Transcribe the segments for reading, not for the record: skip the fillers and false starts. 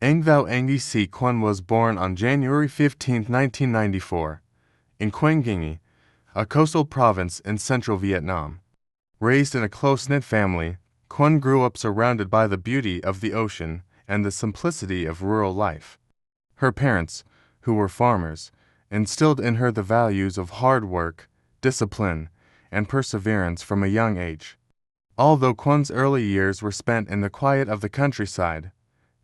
Anh Ngc Quan was born on January 15, 1994, in Quang Nguyen, a coastal province in central Vietnam. Raised in a close-knit family, Quan grew up surrounded by the beauty of the ocean and the simplicity of rural life. Her parents, who were farmers, instilled in her the values of hard work, discipline, and perseverance from a young age. Although Quan's early years were spent in the quiet of the countryside,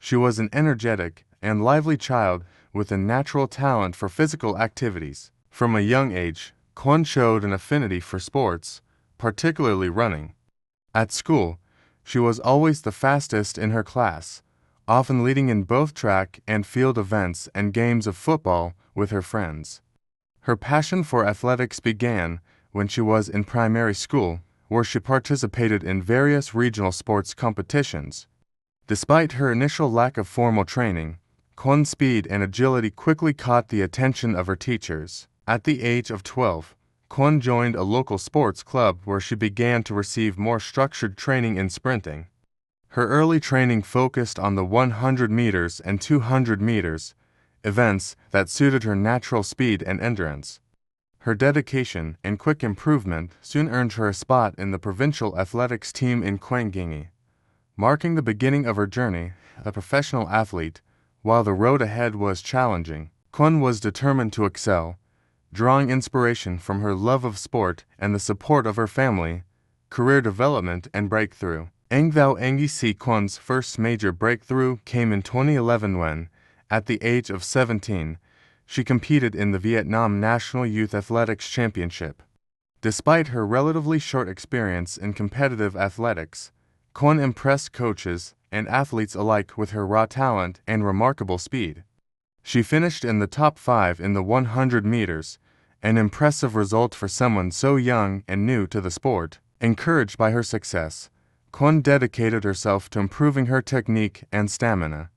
she was an energetic and lively child with a natural talent for physical activities. From a young age, Quan showed an affinity for sports, particularly running. At school, she was always the fastest in her class, often leading in both track and field events and games of football with her friends. Her passion for athletics began when she was in primary school, where she participated in various regional sports competitions. Despite her initial lack of formal training, Quan's speed and agility quickly caught the attention of her teachers. At the age of 12, Quan joined a local sports club where she began to receive more structured training in sprinting. Her early training focused on the 100 meters and 200 meters, events that suited her natural speed and endurance. Her dedication and quick improvement soon earned her a spot in the provincial athletics team in Quang Nguyen, marking the beginning of her journey as a professional athlete. While the road ahead was challenging, Quan was determined to excel, drawing inspiration from her love of sport and the support of her family, career development, and breakthrough. Anh Ngc Quan's first major breakthrough came in 2011 when, at the age of 17, she competed in the Vietnam National Youth Athletics Championship. Despite her relatively short experience in competitive athletics, Quan impressed coaches and athletes alike with her raw talent and remarkable speed. She finished in the top 5 in the 100 meters, an impressive result for someone so young and new to the sport. Encouraged by her success, Quan dedicated herself to improving her technique and stamina.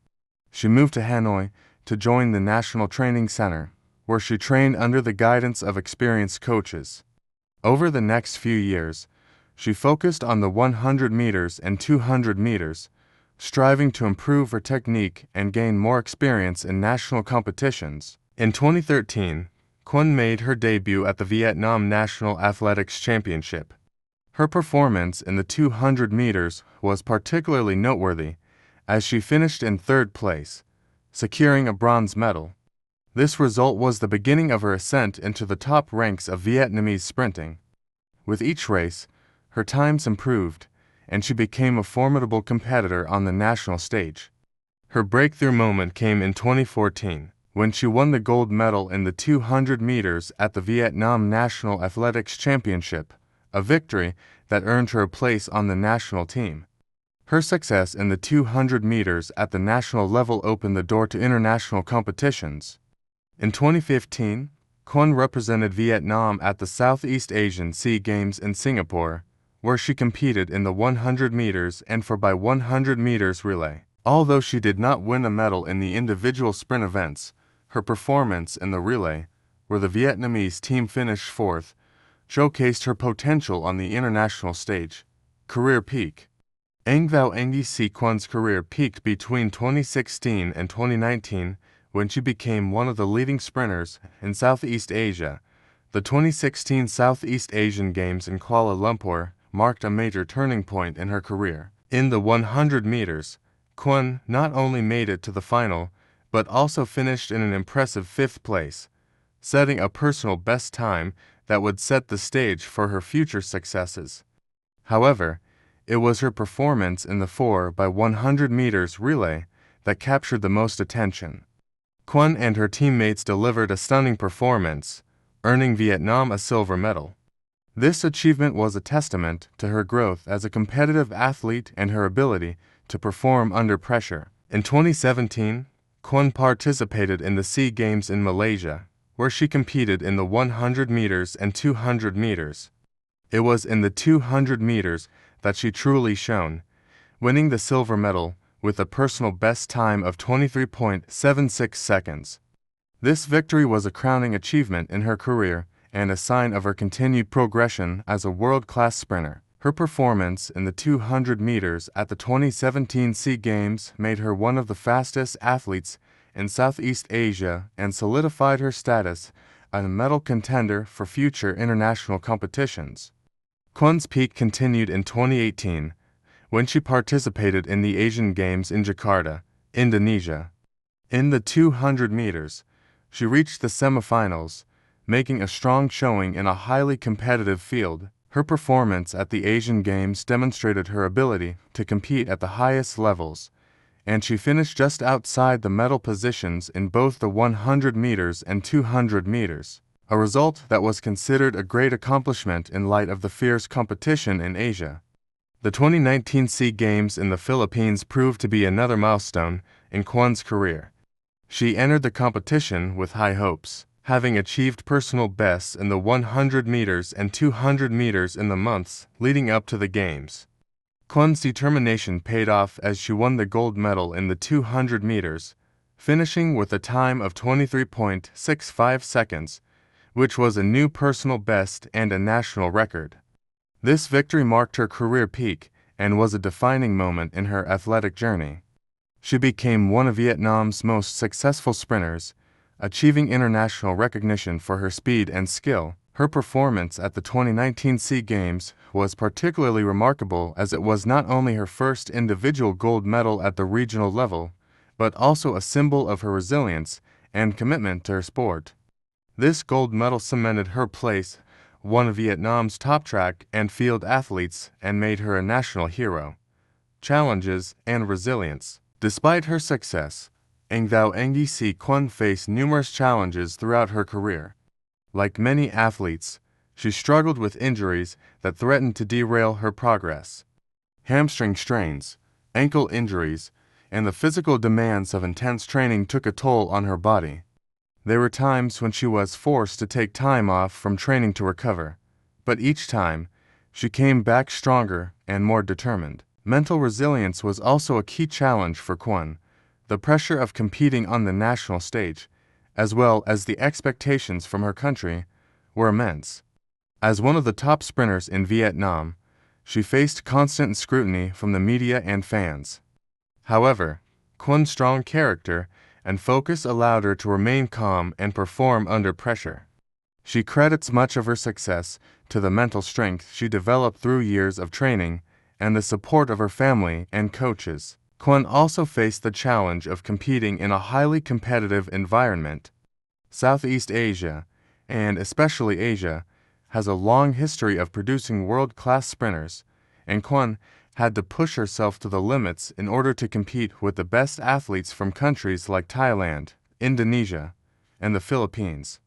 She moved to Hanoi to join the National Training Center, where she trained under the guidance of experienced coaches. Over the next few years, she focused on the 100 meters and 200 meters, striving to improve her technique and gain more experience in national competitions. In 2013, Quan made her debut at the Vietnam National Athletics Championship. Her performance in the 200 meters was particularly noteworthy, as she finished in third place, securing a bronze medal. This result was the beginning of her ascent into the top ranks of Vietnamese sprinting. With each race, her times improved, and she became a formidable competitor on the national stage. Her breakthrough moment came in 2014, when she won the gold medal in the 200 meters at the Vietnam National Athletics Championship, a victory that earned her a place on the national team. Her success in the 200 meters at the national level opened the door to international competitions. In 2015, Quan represented Vietnam at the Southeast Asian SEA Games in Singapore, where she competed in the 100 meters and 4x100 meters relay. Although she did not win a medal in the individual sprint events, her performance in the relay, where the Vietnamese team finished fourth, showcased her potential on the international stage. Career peak. Anh Ngc Quan's career peaked between 2016 and 2019 when she became one of the leading sprinters in Southeast Asia. The 2016 Southeast Asian Games in Kuala Lumpur marked a major turning point in her career. In the 100 meters, Quan not only made it to the final, but also finished in an impressive 5th place, setting a personal best time that would set the stage for her future successes. However, it was her performance in the 4x100 meters relay that captured the most attention. Quan and her teammates delivered a stunning performance, earning Vietnam a silver medal. This achievement was a testament to her growth as a competitive athlete and her ability to perform under pressure. In 2017, Quan participated in the SEA Games in Malaysia, where she competed in the 100 meters and 200 meters. It was in the 200 meters that she truly shone, winning the silver medal with a personal best time of 23.76 seconds. This victory was a crowning achievement in her career and a sign of her continued progression as a world-class sprinter. Her performance in the 200 meters at the 2017 SEA Games made her one of the fastest athletes in Southeast Asia and solidified her status as a medal contender for future international competitions. Kwon's peak continued in 2018, when she participated in the Asian Games in Jakarta, Indonesia. In the 200 meters, she reached the semifinals, making a strong showing in a highly competitive field. Her performance at the Asian Games demonstrated her ability to compete at the highest levels, and she finished just outside the medal positions in both the 100 meters and 200 meters, a result that was considered a great accomplishment in light of the fierce competition in Asia. The 2019 SEA Games in the Philippines proved to be another milestone in Kwon's career. She entered the competition with high hopes, having achieved personal bests in the 100 meters and 200 meters in the months leading up to the Games. Kwon's determination paid off as she won the gold medal in the 200 meters, finishing with a time of 23.65 seconds, which was a new personal best and a national record. This victory marked her career peak and was a defining moment in her athletic journey. She became one of Vietnam's most successful sprinters, achieving international recognition for her speed and skill. Her performance at the 2019 SEA Games was particularly remarkable as it was not only her first individual gold medal at the regional level, but also a symbol of her resilience and commitment to her sport. This gold medal cemented her place one of Vietnam's top track and field athletes and made her a national hero. Challenges and resilience. Despite her success, Anh Thao Nguyen Si Kwon faced numerous challenges throughout her career. Like many athletes, she struggled with injuries that threatened to derail her progress. Hamstring strains, ankle injuries, and the physical demands of intense training took a toll on her body. There were times when she was forced to take time off from training to recover, but each time, she came back stronger and more determined. Mental resilience was also a key challenge for Kwon. The pressure of competing on the national stage, as well as the expectations from her country, were immense. As one of the top sprinters in Vietnam, she faced constant scrutiny from the media and fans. However, Kwon's strong character and focus allowed her to remain calm and perform under pressure. She credits much of her success to the mental strength she developed through years of training and the support of her family and coaches. Kwon also faced the challenge of competing in a highly competitive environment. Southeast Asia, and especially Asia, has a long history of producing world-class sprinters, and Kwon had to push herself to the limits in order to compete with the best athletes from countries like Thailand, Indonesia, and the Philippines.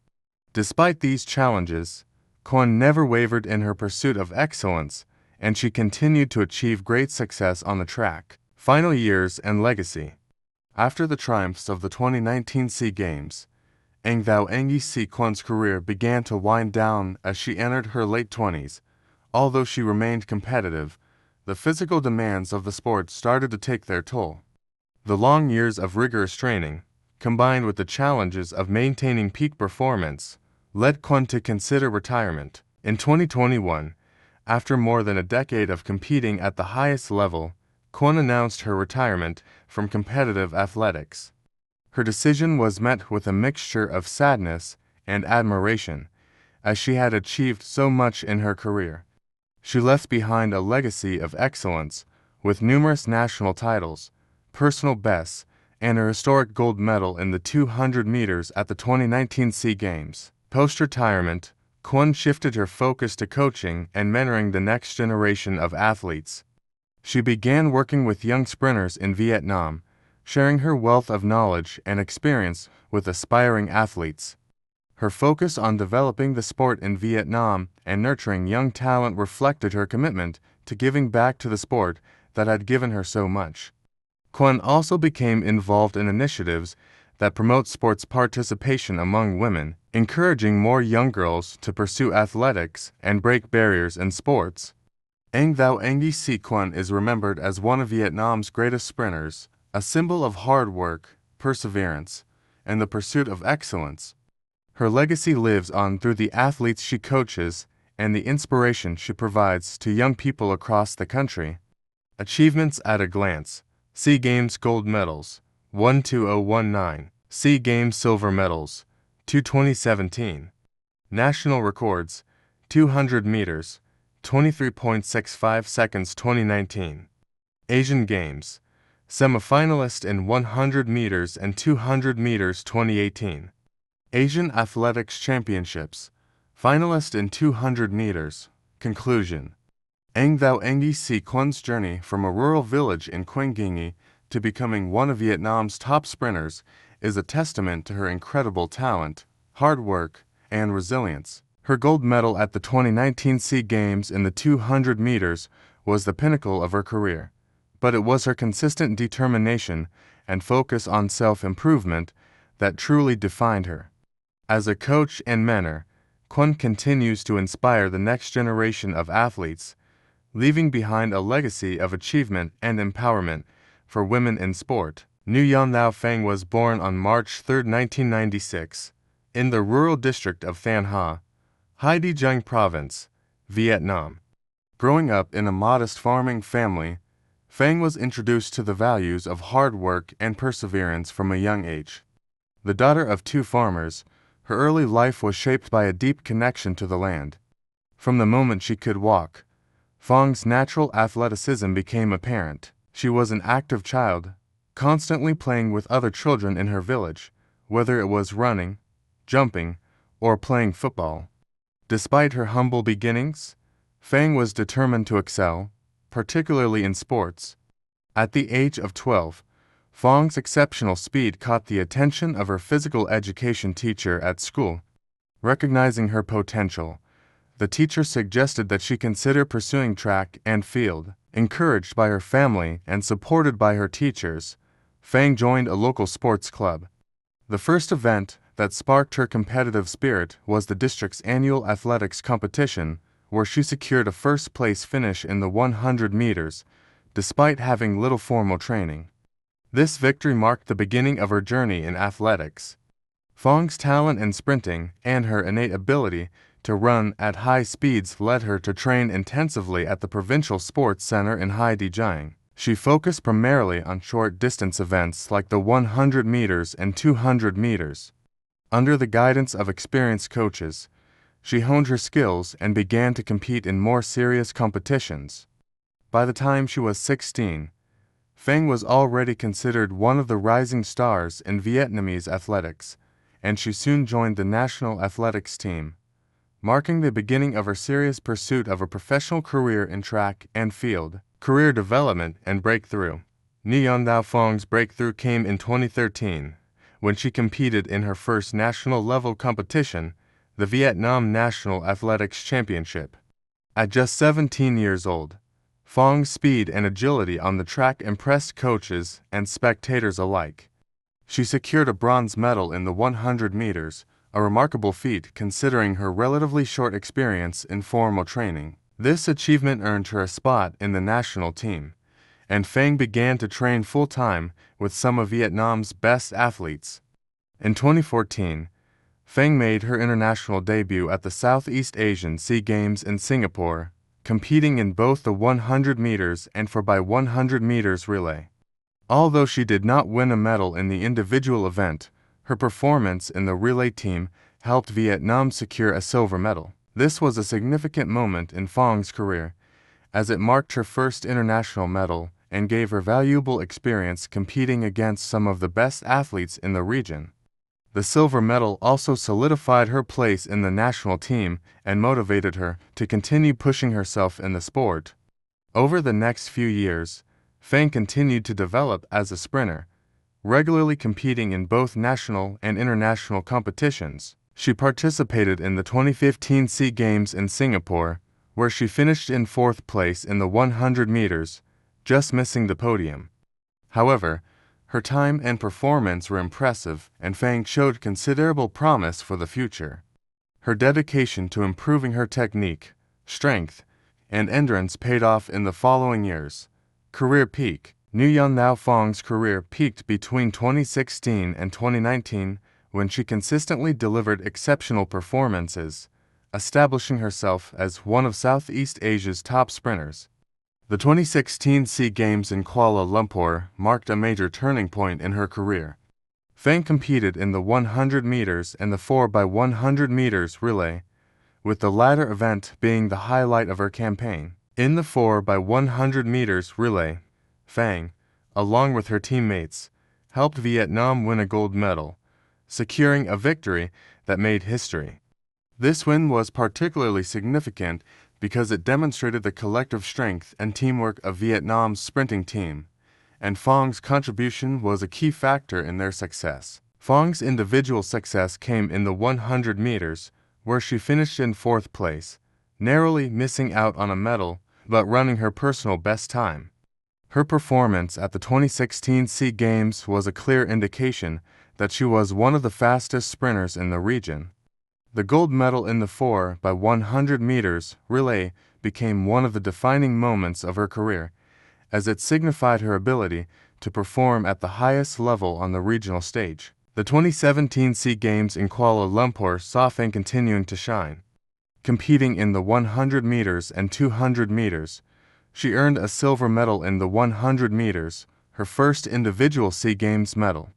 Despite these challenges, Kwon never wavered in her pursuit of excellence, and she continued to achieve great success on the track. Final years and legacy. After the triumphs of the 2019 SEA Games, Anh Thao Nguyen Si Kwon's career began to wind down as she entered her late 20s. Although she remained competitive, the physical demands of the sport started to take their toll. The long years of rigorous training, combined with the challenges of maintaining peak performance, led Kwon to consider retirement. In 2021, after more than a decade of competing at the highest level, Kwon announced her retirement from competitive athletics. Her decision was met with a mixture of sadness and admiration, as she had achieved so much in her career. She left behind a legacy of excellence, with numerous national titles, personal bests, and a historic gold medal in the 200 meters at the 2019 SEA Games. Post-retirement, Kwon shifted her focus to coaching and mentoring the next generation of athletes. She began working with young sprinters in Vietnam, sharing her wealth of knowledge and experience with aspiring athletes. Her focus on developing the sport in Vietnam and nurturing young talent reflected her commitment to giving back to the sport that had given her so much. Kwon also became involved in initiatives that promote sports participation among women, encouraging more young girls to pursue athletics and break barriers in sports. Anh Thao Nguyen Si Kwon is remembered as one of Vietnam's greatest sprinters, a symbol of hard work, perseverance, and the pursuit of excellence. Her legacy lives on through the athletes she coaches and the inspiration she provides to young people across the country. Achievements at a glance: SEA Games gold medals, 1:20:19, SEA Games silver medals, 2:20:17. National records: 200 meters, 23.65 seconds 2019. Asian Games, semifinalist in 100 meters and 200 meters 2018. Asian Athletics Championships, finalist in 200 meters. Conclusion: Anh Thao Engi Si Quan's journey from a rural village in Quang Nghi to becoming one of Vietnam's top sprinters is a testament to her incredible talent, hard work, and resilience. Her gold medal at the 2019 SEA Games in the 200 meters was the pinnacle of her career, but it was her consistent determination and focus on self-improvement that truly defined her. As a coach and mentor, Quan continues to inspire the next generation of athletes, leaving behind a legacy of achievement and empowerment for women in sport. Nguyen Thao Phang was born on March 3, 1996, in the rural district of Thanh Ha, Hai Đi Giang Province, Vietnam. Growing up in a modest farming family, Phang was introduced to the values of hard work and perseverance from a young age. The daughter of two farmers, her early life was shaped by a deep connection to the land. From the moment she could walk, Phang's natural athleticism became apparent. She was an active child, constantly playing with other children in her village, whether it was running, jumping, or playing football. Despite her humble beginnings, Phang was determined to excel, particularly in sports. At the age of 12, Phang's exceptional speed caught the attention of her physical education teacher at school. Recognizing her potential, the teacher suggested that she consider pursuing track and field. Encouraged by her family and supported by her teachers, Phang joined a local sports club. The first event that sparked her competitive spirit was the district's annual athletics competition, where she secured a first-place finish in the 100 meters, despite having little formal training. This victory marked the beginning of her journey in athletics. Phang's talent in sprinting and her innate ability to run at high speeds led her to train intensively at the Provincial Sports Center in Hai Đi Giang. She focused primarily on short-distance events like the 100 meters and 200 meters. Under the guidance of experienced coaches, she honed her skills and began to compete in more serious competitions. By the time she was 16, Phang was already considered one of the rising stars in Vietnamese athletics, and she soon joined the national athletics team, marking the beginning of her serious pursuit of a professional career in track and field. Career development and breakthrough. Nguyen Thao Phang's breakthrough came in 2013, when she competed in her first national-level competition, the Vietnam National Athletics Championship. At just 17 years old, Phang's speed and agility on the track impressed coaches and spectators alike. She secured a bronze medal in the 100 meters, a remarkable feat considering her relatively short experience in formal training. This achievement earned her a spot in the national team, and Phang began to train full-time with some of Vietnam's best athletes. In 2014, Phang made her international debut at the Southeast Asian SEA Games in Singapore, competing in both the 100 meters and 4x100 meters relay. Although she did not win a medal in the individual event, her performance in the relay team helped Vietnam secure a silver medal. This was a significant moment in Phang's career, as it marked her first international medal and gave her valuable experience competing against some of the best athletes in the region. The silver medal also solidified her place in the national team and motivated her to continue pushing herself in the sport. Over the next few years, Phang continued to develop as a sprinter, regularly competing in both national and international competitions. She participated in the 2015 SEA Games in Singapore, where she finished in 4th place in the 100 meters, just missing the podium. However, her time and performance were impressive, and Phang showed considerable promise for the future. Her dedication to improving her technique, strength, and endurance paid off in the following years. Career peak. Nguyen Thao Phang's career peaked between 2016 and 2019 when she consistently delivered exceptional performances, establishing herself as one of Southeast Asia's top sprinters. The 2016 SEA Games in Kuala Lumpur marked a major turning point in her career. Fang competed in the 100 meters and the 4x100 meters relay, with the latter event being the highlight of her campaign. In the 4x100 meters relay, Fang, along with her teammates, helped Vietnam win a gold medal, securing a victory that made history. This win was particularly significant because it demonstrated the collective strength and teamwork of Vietnam's sprinting team, and Phong's contribution was a key factor in their success. Phong's individual success came in the 100 meters, where she finished in 4th place, narrowly missing out on a medal but running her personal best time. Her performance at the 2016 SEA Games was a clear indication that she was one of the fastest sprinters in the region. The gold medal in the 4x100 meters relay became one of the defining moments of her career, as it signified her ability to perform at the highest level on the regional stage. The 2017 SEA Games in Kuala Lumpur saw Fang continuing to shine. Competing in the 100 meters and 200 meters, she earned a silver medal in the 100 meters, her first individual SEA Games medal.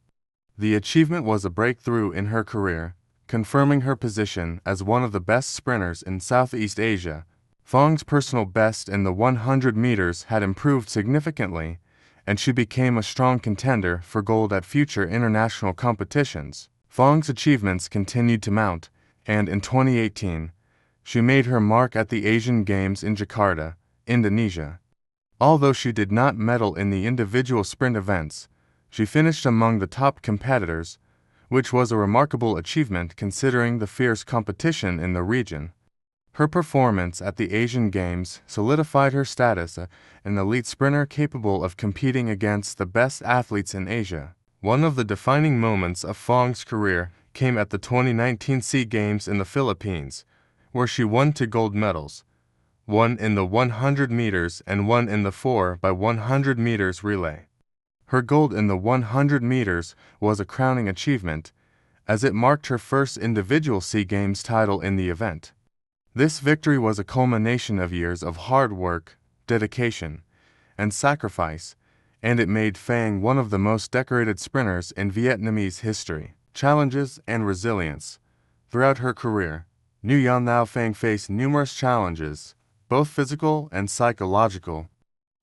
The achievement was a breakthrough in her career, confirming her position as one of the best sprinters in Southeast Asia. Phong's personal best in the 100 meters had improved significantly, and she became a strong contender for gold at future international competitions. Phong's achievements continued to mount, and in 2018, she made her mark at the Asian Games in Jakarta, Indonesia. Although she did not medal in the individual sprint events, she finished among the top competitors, which was a remarkable achievement considering the fierce competition in the region. Her performance at the Asian Games solidified her status as an elite sprinter capable of competing against the best athletes in Asia. One of the defining moments of Phong's career came at the 2019 SEA Games in the Philippines, where she won 2 gold medals, one in the 100 meters and one in the 4x100 meters relay. Her gold in the 100 meters was a crowning achievement, as it marked her first individual SEA Games title in the event. This victory was a culmination of years of hard work, dedication, and sacrifice, and it made Phang one of the most decorated sprinters in Vietnamese history. Challenges and resilience. Throughout her career, Nguyen Lao Phang faced numerous challenges, both physical and psychological.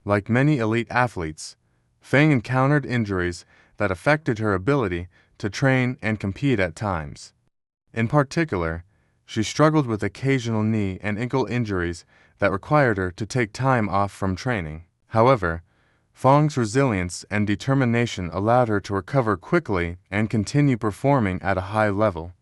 Like many elite athletes, Phang encountered injuries that affected her ability to train and compete at times. In particular, she struggled with occasional knee and ankle injuries that required her to take time off from training. However, Phong's resilience and determination allowed her to recover quickly and continue performing at a high level.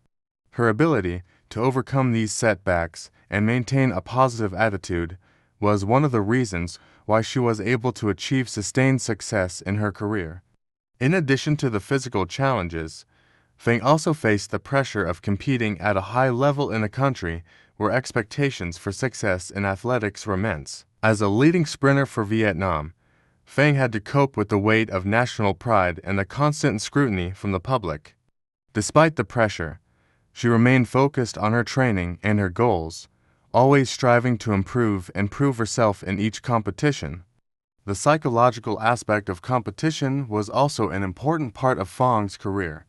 Her ability to overcome these setbacks and maintain a positive attitude was one of the reasons why she was able to achieve sustained success in her career. In addition to the physical challenges, Phang also faced the pressure of competing at a high level in a country where expectations for success in athletics were immense. As a leading sprinter for Vietnam, Phang had to cope with the weight of national pride and the constant scrutiny from the public. Despite the pressure, she remained focused on her training and her goals, always striving to improve and prove herself in each competition. The psychological aspect of competition was also an important part of Phong's career.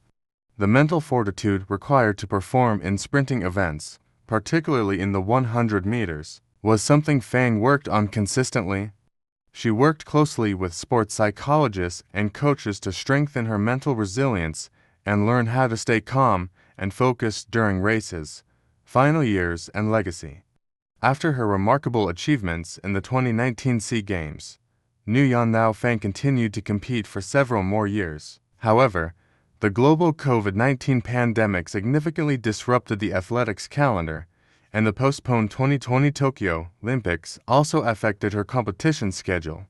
The mental fortitude required to perform in sprinting events, particularly in the 100 meters, was something Phang worked on consistently. She worked closely with sports psychologists and coaches to strengthen her mental resilience and learn how to stay calm and focused during races, final years, and legacy. After her remarkable achievements in the 2019 SEA Games, Nguyen Lao Phang continued to compete for several more years. However, the global COVID-19 pandemic significantly disrupted the athletics calendar, and the postponed 2020 Tokyo Olympics also affected her competition schedule.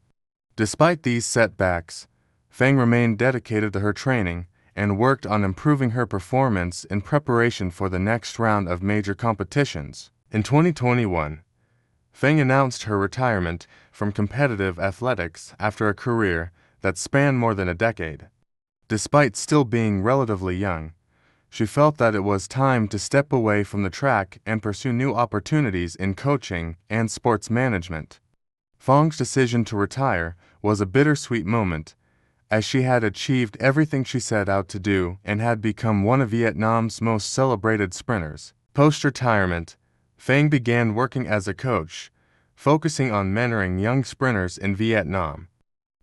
Despite these setbacks, Phang remained dedicated to her training and worked on improving her performance in preparation for the next round of major competitions. In 2021, Phang announced her retirement from competitive athletics after a career that spanned more than a decade. Despite still being relatively young, she felt that it was time to step away from the track and pursue new opportunities in coaching and sports management. Phong's decision to retire was a bittersweet moment, as she had achieved everything she set out to do and had become one of Vietnam's most celebrated sprinters. Post-retirement, Phang began working as a coach, focusing on mentoring young sprinters in Vietnam.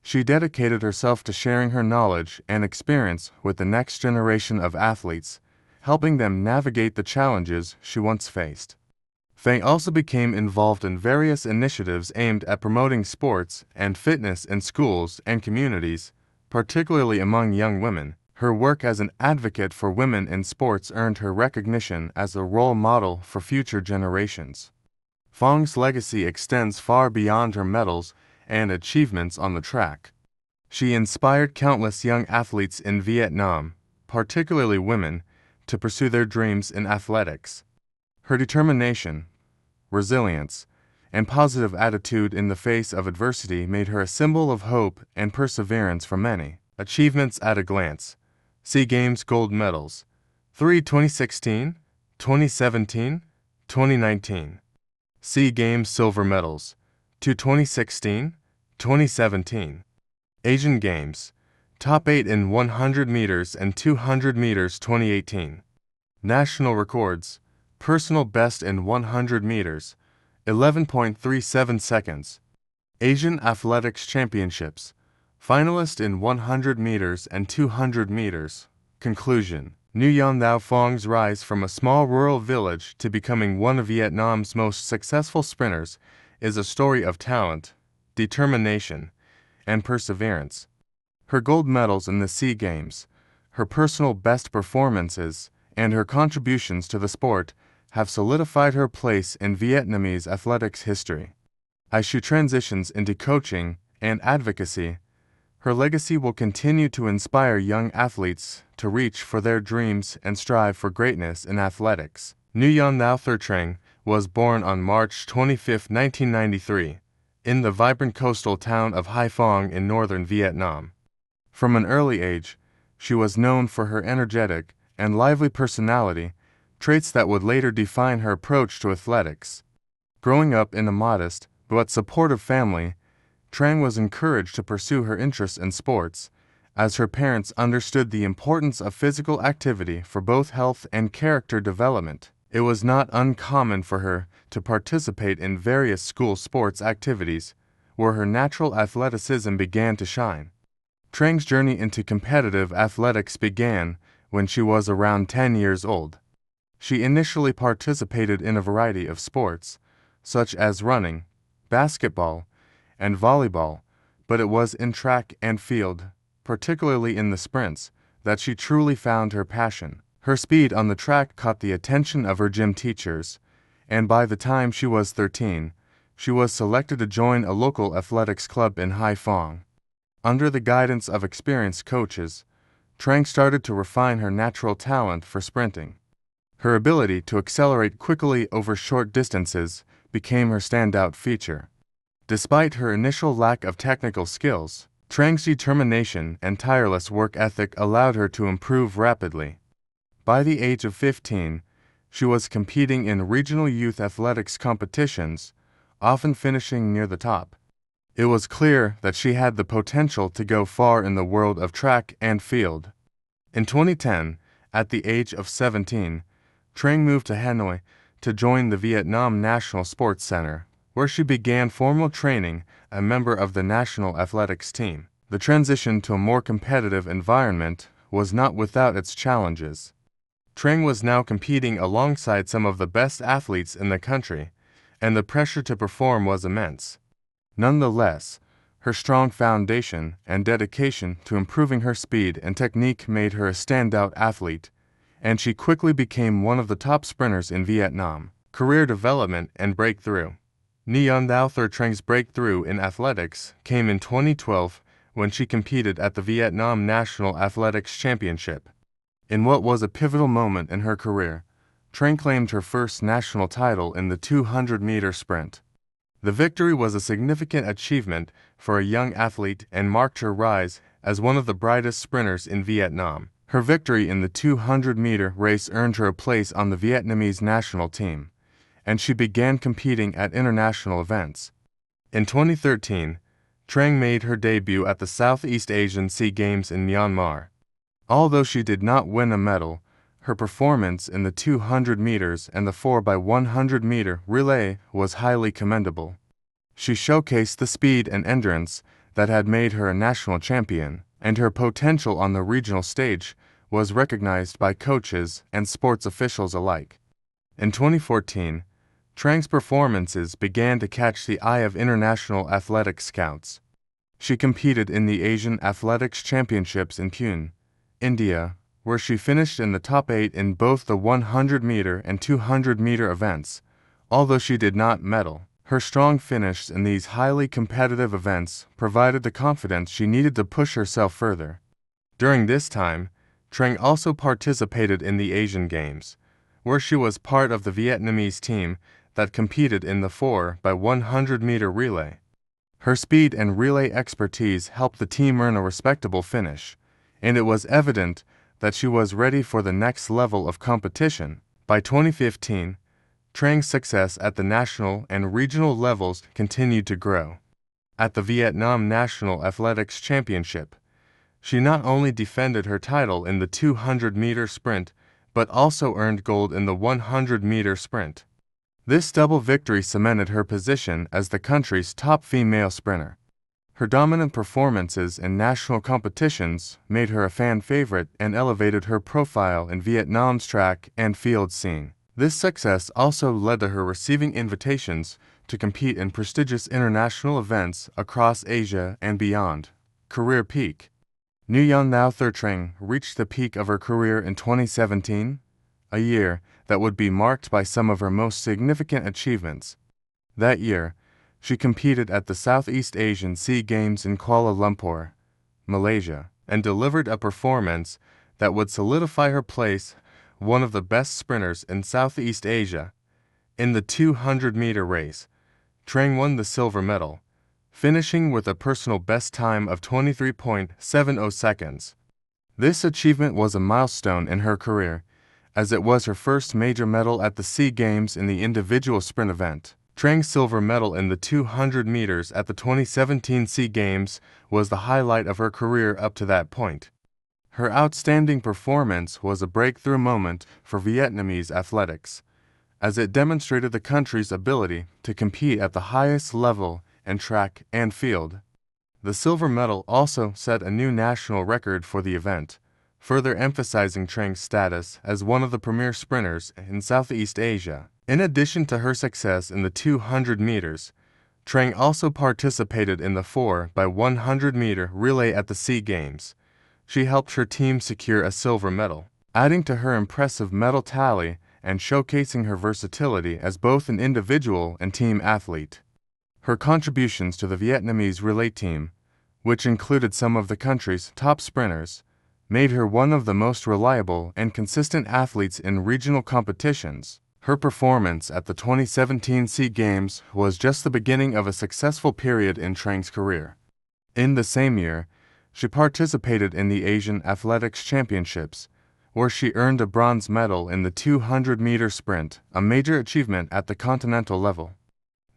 She dedicated herself to sharing her knowledge and experience with the next generation of athletes, helping them navigate the challenges she once faced. Phang also became involved in various initiatives aimed at promoting sports and fitness in schools and communities, particularly among young women. Her work as an advocate for women in sports earned her recognition as a role model for future generations. Phong's legacy extends far beyond her medals and achievements on the track. She inspired countless young athletes in Vietnam, particularly women, to pursue their dreams in athletics. Her determination, resilience, and positive attitude in the face of adversity made her a symbol of hope and perseverance for many. Achievements at a glance. SEA Games gold medals. 3 2016, 2017, 2019. SEA Games silver medals. 2 2016, 2017. Asian Games. Top 8 in 100 meters and 200 meters 2018. National records. Personal best in 100 meters, 11.37 seconds. Asian Athletics Championships. Finalist in 100 meters and 200 meters. Conclusion. Nguyen Thao Phong's rise from a small rural village to becoming one of Vietnam's most successful sprinters is a story of talent, determination, and perseverance. Her gold medals in the SEA Games, her personal best performances, and her contributions to the sport have solidified her place in Vietnamese athletics history. As she transitions into coaching and advocacy, her legacy will continue to inspire young athletes to reach for their dreams and strive for greatness in athletics. Nguyen Thao Thur Trang was born on March 25, 1993, in the vibrant coastal town of Hai Phong in northern Vietnam. From an early age, she was known for her energetic and lively personality, traits that would later define her approach to athletics. Growing up in a modest but supportive family, Trang was encouraged to pursue her interests in sports, as her parents understood the importance of physical activity for both health and character development. It was not uncommon for her to participate in various school sports activities, where her natural athleticism began to shine. Trang's journey into competitive athletics began when she was around 10 years old. She initially participated in a variety of sports, such as running, basketball, and volleyball, but it was in track and field, particularly in the sprints, that she truly found her passion. Her speed on the track caught the attention of her gym teachers, and by the time she was 13, she was selected to join a local athletics club in Hai Phong. Under the guidance of experienced coaches, Trang started to refine her natural talent for sprinting. Her ability to accelerate quickly over short distances became her standout feature. Despite her initial lack of technical skills, Trang's determination and tireless work ethic allowed her to improve rapidly. By the age of 15, she was competing in regional youth athletics competitions, often finishing near the top. It was clear that she had the potential to go far in the world of track and field. In 2010, at the age of 17, Trang moved to Hanoi to join the Vietnam National Sports Center, where she began formal training, a member of the national athletics team. The transition to a more competitive environment was not without its challenges. Trang was now competing alongside some of the best athletes in the country, and the pressure to perform was immense. Nonetheless, her strong foundation and dedication to improving her speed and technique made her a standout athlete, and she quickly became one of the top sprinters in Vietnam. Career development and breakthrough. Nguyen Thao Thur Trang's breakthrough in athletics came in 2012 when she competed at the Vietnam National Athletics Championship. In what was a pivotal moment in her career, Trang claimed her first national title in the 200-meter sprint. The victory was a significant achievement for a young athlete and marked her rise as one of the brightest sprinters in Vietnam. Her victory in the 200-meter race earned her a place on the Vietnamese national team, and she began competing at international events. In 2013, Trang made her debut at the Southeast Asian Sea Games in Myanmar. Although she did not win a medal, her performance in the 200 meters and the 4x100-meter relay was highly commendable. She showcased the speed and endurance that had made her a national champion, and her potential on the regional stage was recognized by coaches and sports officials alike. In 2014, Trang's performances began to catch the eye of international athletic scouts. She competed in the Asian Athletics Championships in Pune, India, where she finished in the top 8 in both the 100-meter and 200-meter events. Although she did not medal, her strong finish in these highly competitive events provided the confidence she needed to push herself further. During this time, Trang also participated in the Asian Games, where she was part of the Vietnamese team that competed in the 4x100-meter relay. Her speed and relay expertise helped the team earn a respectable finish, and it was evident that she was ready for the next level of competition. By 2015, Trang's success at the national and regional levels continued to grow. At the Vietnam National Athletics Championship, she not only defended her title in the 200-meter sprint, but also earned gold in the 100-meter sprint. This double victory cemented her position as the country's top female sprinter. Her dominant performances in national competitions made her a fan favorite and elevated her profile in Vietnam's track and field scene. This success also led to her receiving invitations to compete in prestigious international events across Asia and beyond. Career peak. Nguyen Lao Thur Trang reached the peak of her career in 2017, a year that would be marked by some of her most significant achievements. That year, she competed at the Southeast Asian Sea Games in Kuala Lumpur, Malaysia, and delivered a performance that would solidify her place one of the best sprinters in Southeast Asia. In the 200-meter race, Trang won the silver medal, finishing with a personal best time of 23.70 seconds. This achievement was a milestone in her career, as it was her first major medal at the Sea Games in the individual sprint event. Trang's silver medal in the 200 meters at the 2017 Sea Games was the highlight of her career up to that point. Her outstanding performance was a breakthrough moment for Vietnamese athletics, as it demonstrated the country's ability to compete at the highest level in track and field. The silver medal also set a new national record for the event, further emphasizing Trang's status as one of the premier sprinters in Southeast Asia. In addition to her success in the 200 meters, Trang also participated in the 4x100-meter relay at the Sea Games. She helped her team secure a silver medal, adding to her impressive medal tally and showcasing her versatility as both an individual and team athlete. Her contributions to the Vietnamese relay team, which included some of the country's top sprinters, made her one of the most reliable and consistent athletes in regional competitions. Her performance at the 2017 Sea Games was just the beginning of a successful period in Trang's career. In the same year, she participated in the Asian Athletics Championships, where she earned a bronze medal in the 200-meter sprint, a major achievement at the continental level.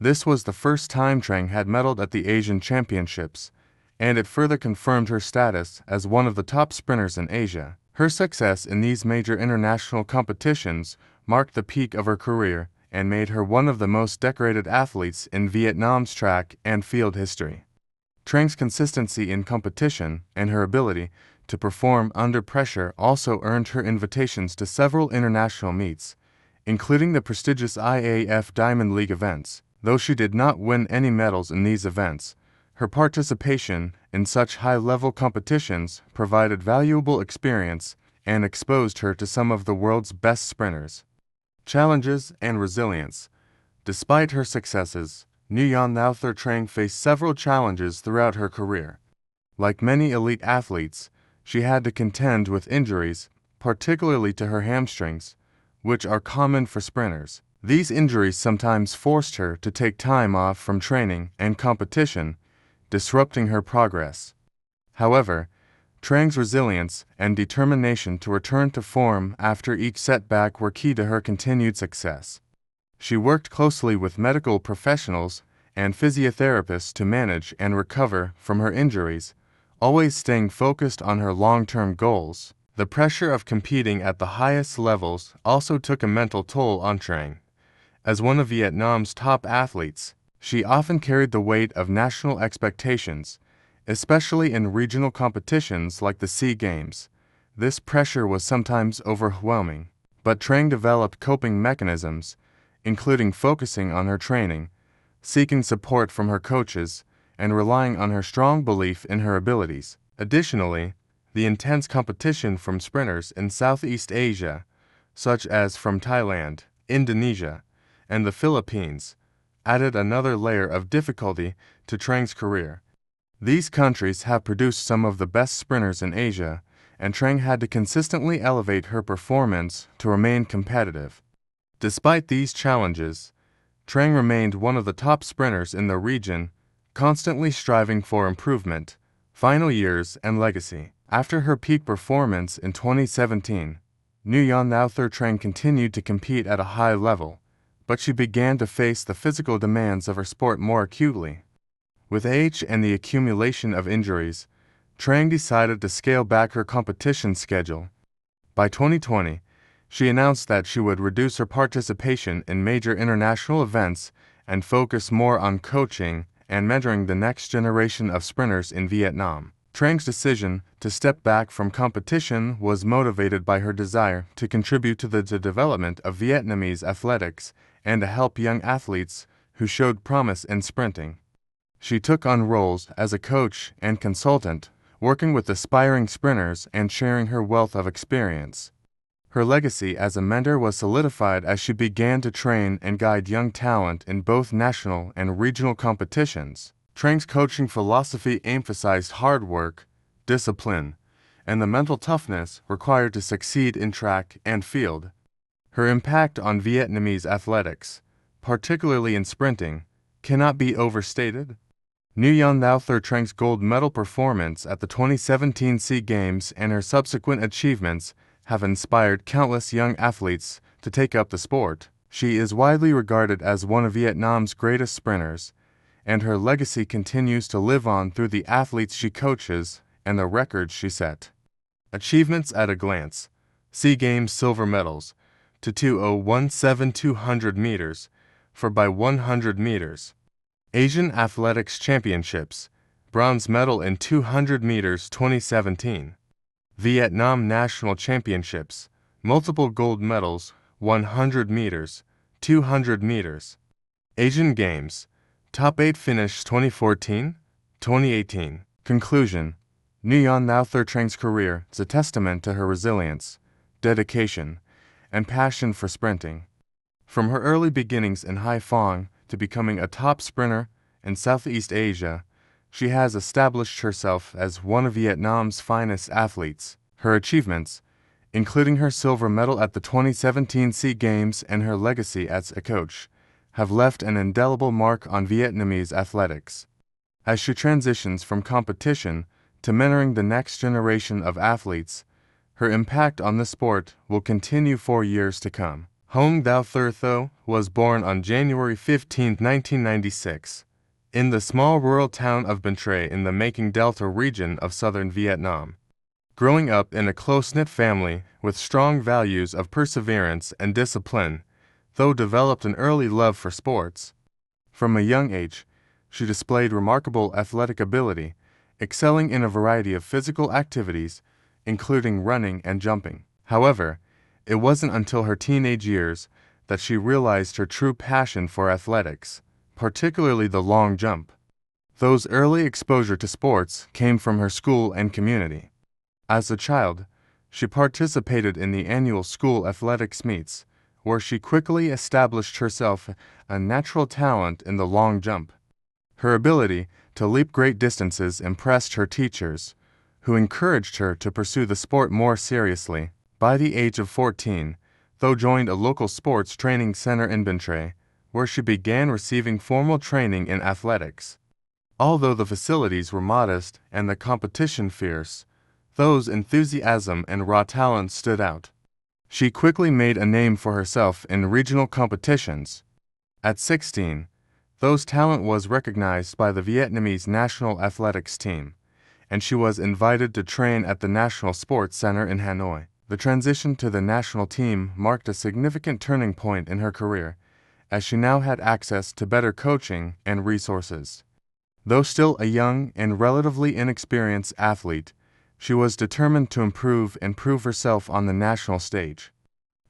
This was the first time Trang had medaled at the Asian Championships, and it further confirmed her status as one of the top sprinters in Asia. Her success in these major international competitions marked the peak of her career and made her one of the most decorated athletes in Vietnam's track and field history. Trang's consistency in competition and her ability to perform under pressure also earned her invitations to several international meets, including the prestigious IAF Diamond League events. Though she did not win any medals in these events, her participation in such high-level competitions provided valuable experience and exposed her to some of the world's best sprinters. Challenges and resilience. Despite her successes, Nguyen Lao Thur Trang faced several challenges throughout her career. Like many elite athletes, she had to contend with injuries, particularly to her hamstrings, which are common for sprinters. These injuries sometimes forced her to take time off from training and competition, disrupting her progress. However, Trang's resilience and determination to return to form after each setback were key to her continued success. She worked closely with medical professionals and physiotherapists to manage and recover from her injuries, always staying focused on her long-term goals. The pressure of competing at the highest levels also took a mental toll on Trang. As one of Vietnam's top athletes, she often carried the weight of national expectations, especially in regional competitions like the SEA Games. This pressure was sometimes overwhelming, but Trang developed coping mechanisms, including focusing on her training, seeking support from her coaches, and relying on her strong belief in her abilities. Additionally, the intense competition from sprinters in Southeast Asia, such as from Thailand, Indonesia, and the Philippines, added another layer of difficulty to Trang's career. These countries have produced some of the best sprinters in Asia, and Trang had to consistently elevate her performance to remain competitive. Despite these challenges, Trang remained one of the top sprinters in the region, constantly striving for improvement, final years, and legacy. After her peak performance in 2017, Nguyen Lao Thur Trang continued to compete at a high level, but she began to face the physical demands of her sport more acutely. With age and the accumulation of injuries, Trang decided to scale back her competition schedule. By 2020, she announced that she would reduce her participation in major international events and focus more on coaching and mentoring the next generation of sprinters in Vietnam. Trang's decision to step back from competition was motivated by her desire to contribute to the development of Vietnamese athletics and to help young athletes who showed promise in sprinting. She took on roles as a coach and consultant, working with aspiring sprinters and sharing her wealth of experience. Her legacy as a mentor was solidified as she began to train and guide young talent in both national and regional competitions. Trang's coaching philosophy emphasized hard work, discipline, and the mental toughness required to succeed in track and field. Her impact on Vietnamese athletics, particularly in sprinting, cannot be overstated. Nguyen Lao Thur Trang's gold medal performance at the 2017 SEA Games and her subsequent achievements have inspired countless young athletes to take up the sport. She is widely regarded as one of Vietnam's greatest sprinters, and her legacy continues to live on through the athletes she coaches and the records she set. Achievements at a glance: SEA Games silver medals to 2017 200 meters for by 100 meters. Asian Athletics Championships, bronze medal in 200 meters 2017. Vietnam National Championships, multiple gold medals, 100 meters, 200 meters. Asian Games, top 8 finish 2014, 2018. Conclusion: Nguyen Lao Thur Trang's career is a testament to her resilience, dedication, and passion for sprinting. From her early beginnings in Haiphong to becoming a top sprinter in Southeast Asia, she has established herself as one of Vietnam's finest athletes. Her achievements, including her silver medal at the 2017 SEA Games and her legacy as a coach, have left an indelible mark on Vietnamese athletics. As she transitions from competition to mentoring the next generation of athletes, her impact on the sport will continue for years to come. Hong Thao Thur Tho was born on January 15, 1996, in the small rural town of Bến Tre in the Mekong Delta region of southern Vietnam. Growing up in a close-knit family with strong values of perseverance and discipline, Tho developed an early love for sports. From a young age, she displayed remarkable athletic ability, excelling in a variety of physical activities, including running and jumping. However, it wasn't until her teenage years that she realized her true passion for athletics, particularly the long jump. Tho's early exposure to sports came from her school and community. As a child, she participated in the annual school athletics meets, where she quickly established herself a natural talent in the long jump. Her ability to leap great distances impressed her teachers, who encouraged her to pursue the sport more seriously. By the age of 14, Tho joined a local sports training center in Bến Tre, where she began receiving formal training in athletics. Although the facilities were modest and the competition fierce, Those enthusiasm and raw talent stood out. She quickly made a name for herself in regional competitions. At 16, Tho's talent was recognized by the Vietnamese national athletics team, and she was invited to train at the National Sports Center in Hanoi. The transition to the national team marked a significant turning point in her career, as she now had access to better coaching and resources. Though still a young and relatively inexperienced athlete, she was determined to improve and prove herself on the national stage.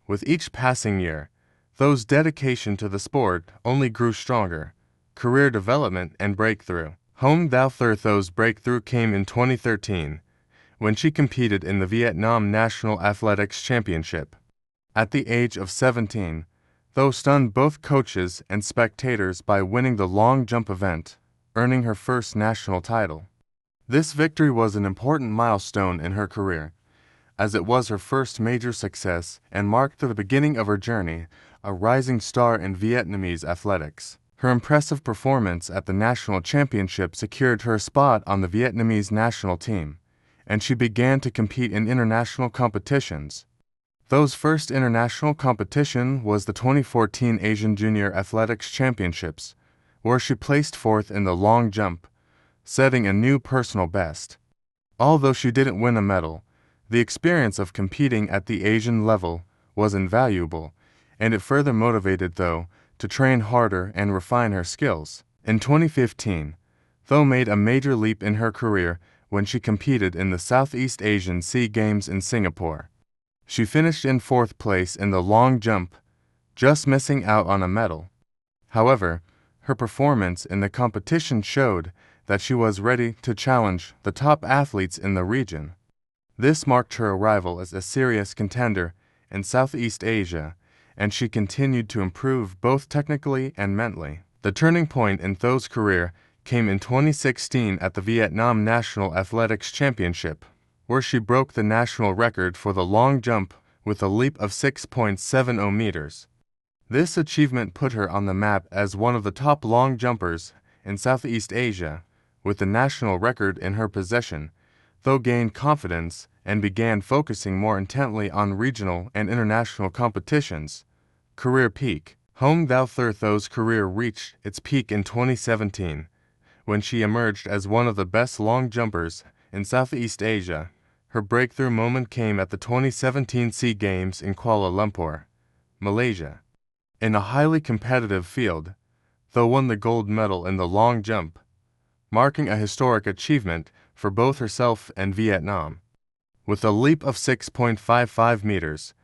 With each passing year, Tho's dedication to the sport only grew stronger. Career development and breakthrough. Hong Thao Tho's breakthrough came in 2013, when she competed in the Vietnam National Athletics Championship. At the age of 17, Tho stunned both coaches and spectators by winning the long jump event, earning her first national title. This victory was an important milestone in her career, as it was her first major success and marked the beginning of her journey, a rising star in Vietnamese athletics. Her impressive performance at the national championship secured her a spot on the Vietnamese national team, and she began to compete in international competitions. Tho's first international competition was the 2014 Asian Junior Athletics Championships, where she placed fourth in the long jump, setting a new personal best. Although she didn't win a medal, the experience of competing at the Asian level was invaluable, and it further motivated Tho to train harder and refine her skills. In 2015, Tho made a major leap in her career when she competed in the Southeast Asian SEA Games in Singapore. She finished in fourth place in the long jump, just missing out on a medal. However, her performance in the competition showed that she was ready to challenge the top athletes in the region. This marked her arrival as a serious contender in Southeast Asia, and she continued to improve both technically and mentally. The turning point in Tho's career came in 2016 at the Vietnam National Athletics Championship, where she broke the national record for the long jump with a leap of 6.70 meters. This achievement put her on the map as one of the top long jumpers in Southeast Asia. With the national record in her possession, Tho gained confidence and began focusing more intently on regional and international competitions. Career peak. Hong Thao Tho's career reached its peak in 2017, when she emerged as one of the best long jumpers in Southeast Asia. Her breakthrough moment came at the 2017 SEA Games in Kuala Lumpur, Malaysia. In a highly competitive field, Tho won the gold medal in the long jump, marking a historic achievement for both herself and Vietnam. With a leap of 6.55 meters,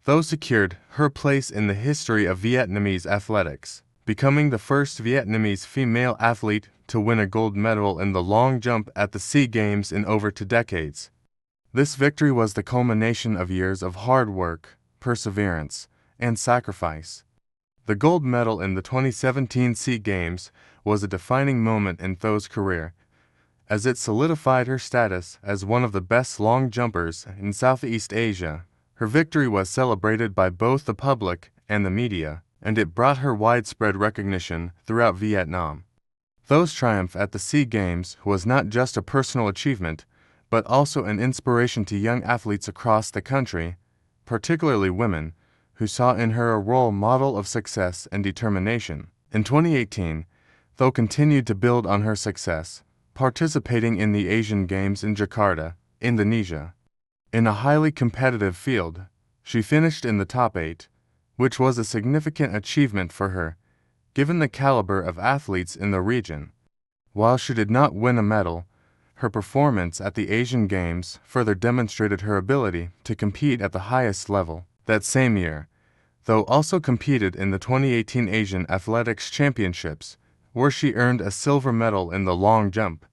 Tho secured her place in the history of Vietnamese athletics, becoming the first Vietnamese female athlete to win a gold medal in the long jump at the SEA Games in over 2 decades. This victory was the culmination of years of hard work, perseverance, and sacrifice. The gold medal in the 2017 SEA Games was a defining moment in Tho's career, as it solidified her status as one of the best long jumpers in Southeast Asia. Her victory was celebrated by both the public and the media, and it brought her widespread recognition throughout Vietnam. Tho's triumph at the SEA Games was not just a personal achievement, but also an inspiration to young athletes across the country, particularly women, who saw in her a role model of success and determination. In 2018, Tho continued to build on her success, participating in the Asian Games in Jakarta, Indonesia. In a highly competitive field, she finished in the top 8, which was a significant achievement for her, given the caliber of athletes in the region. While she did not win a medal, her performance at the Asian Games further demonstrated her ability to compete at the highest level. That same year, Tho also competed in the 2018 Asian Athletics Championships, where she earned a silver medal in the long jump.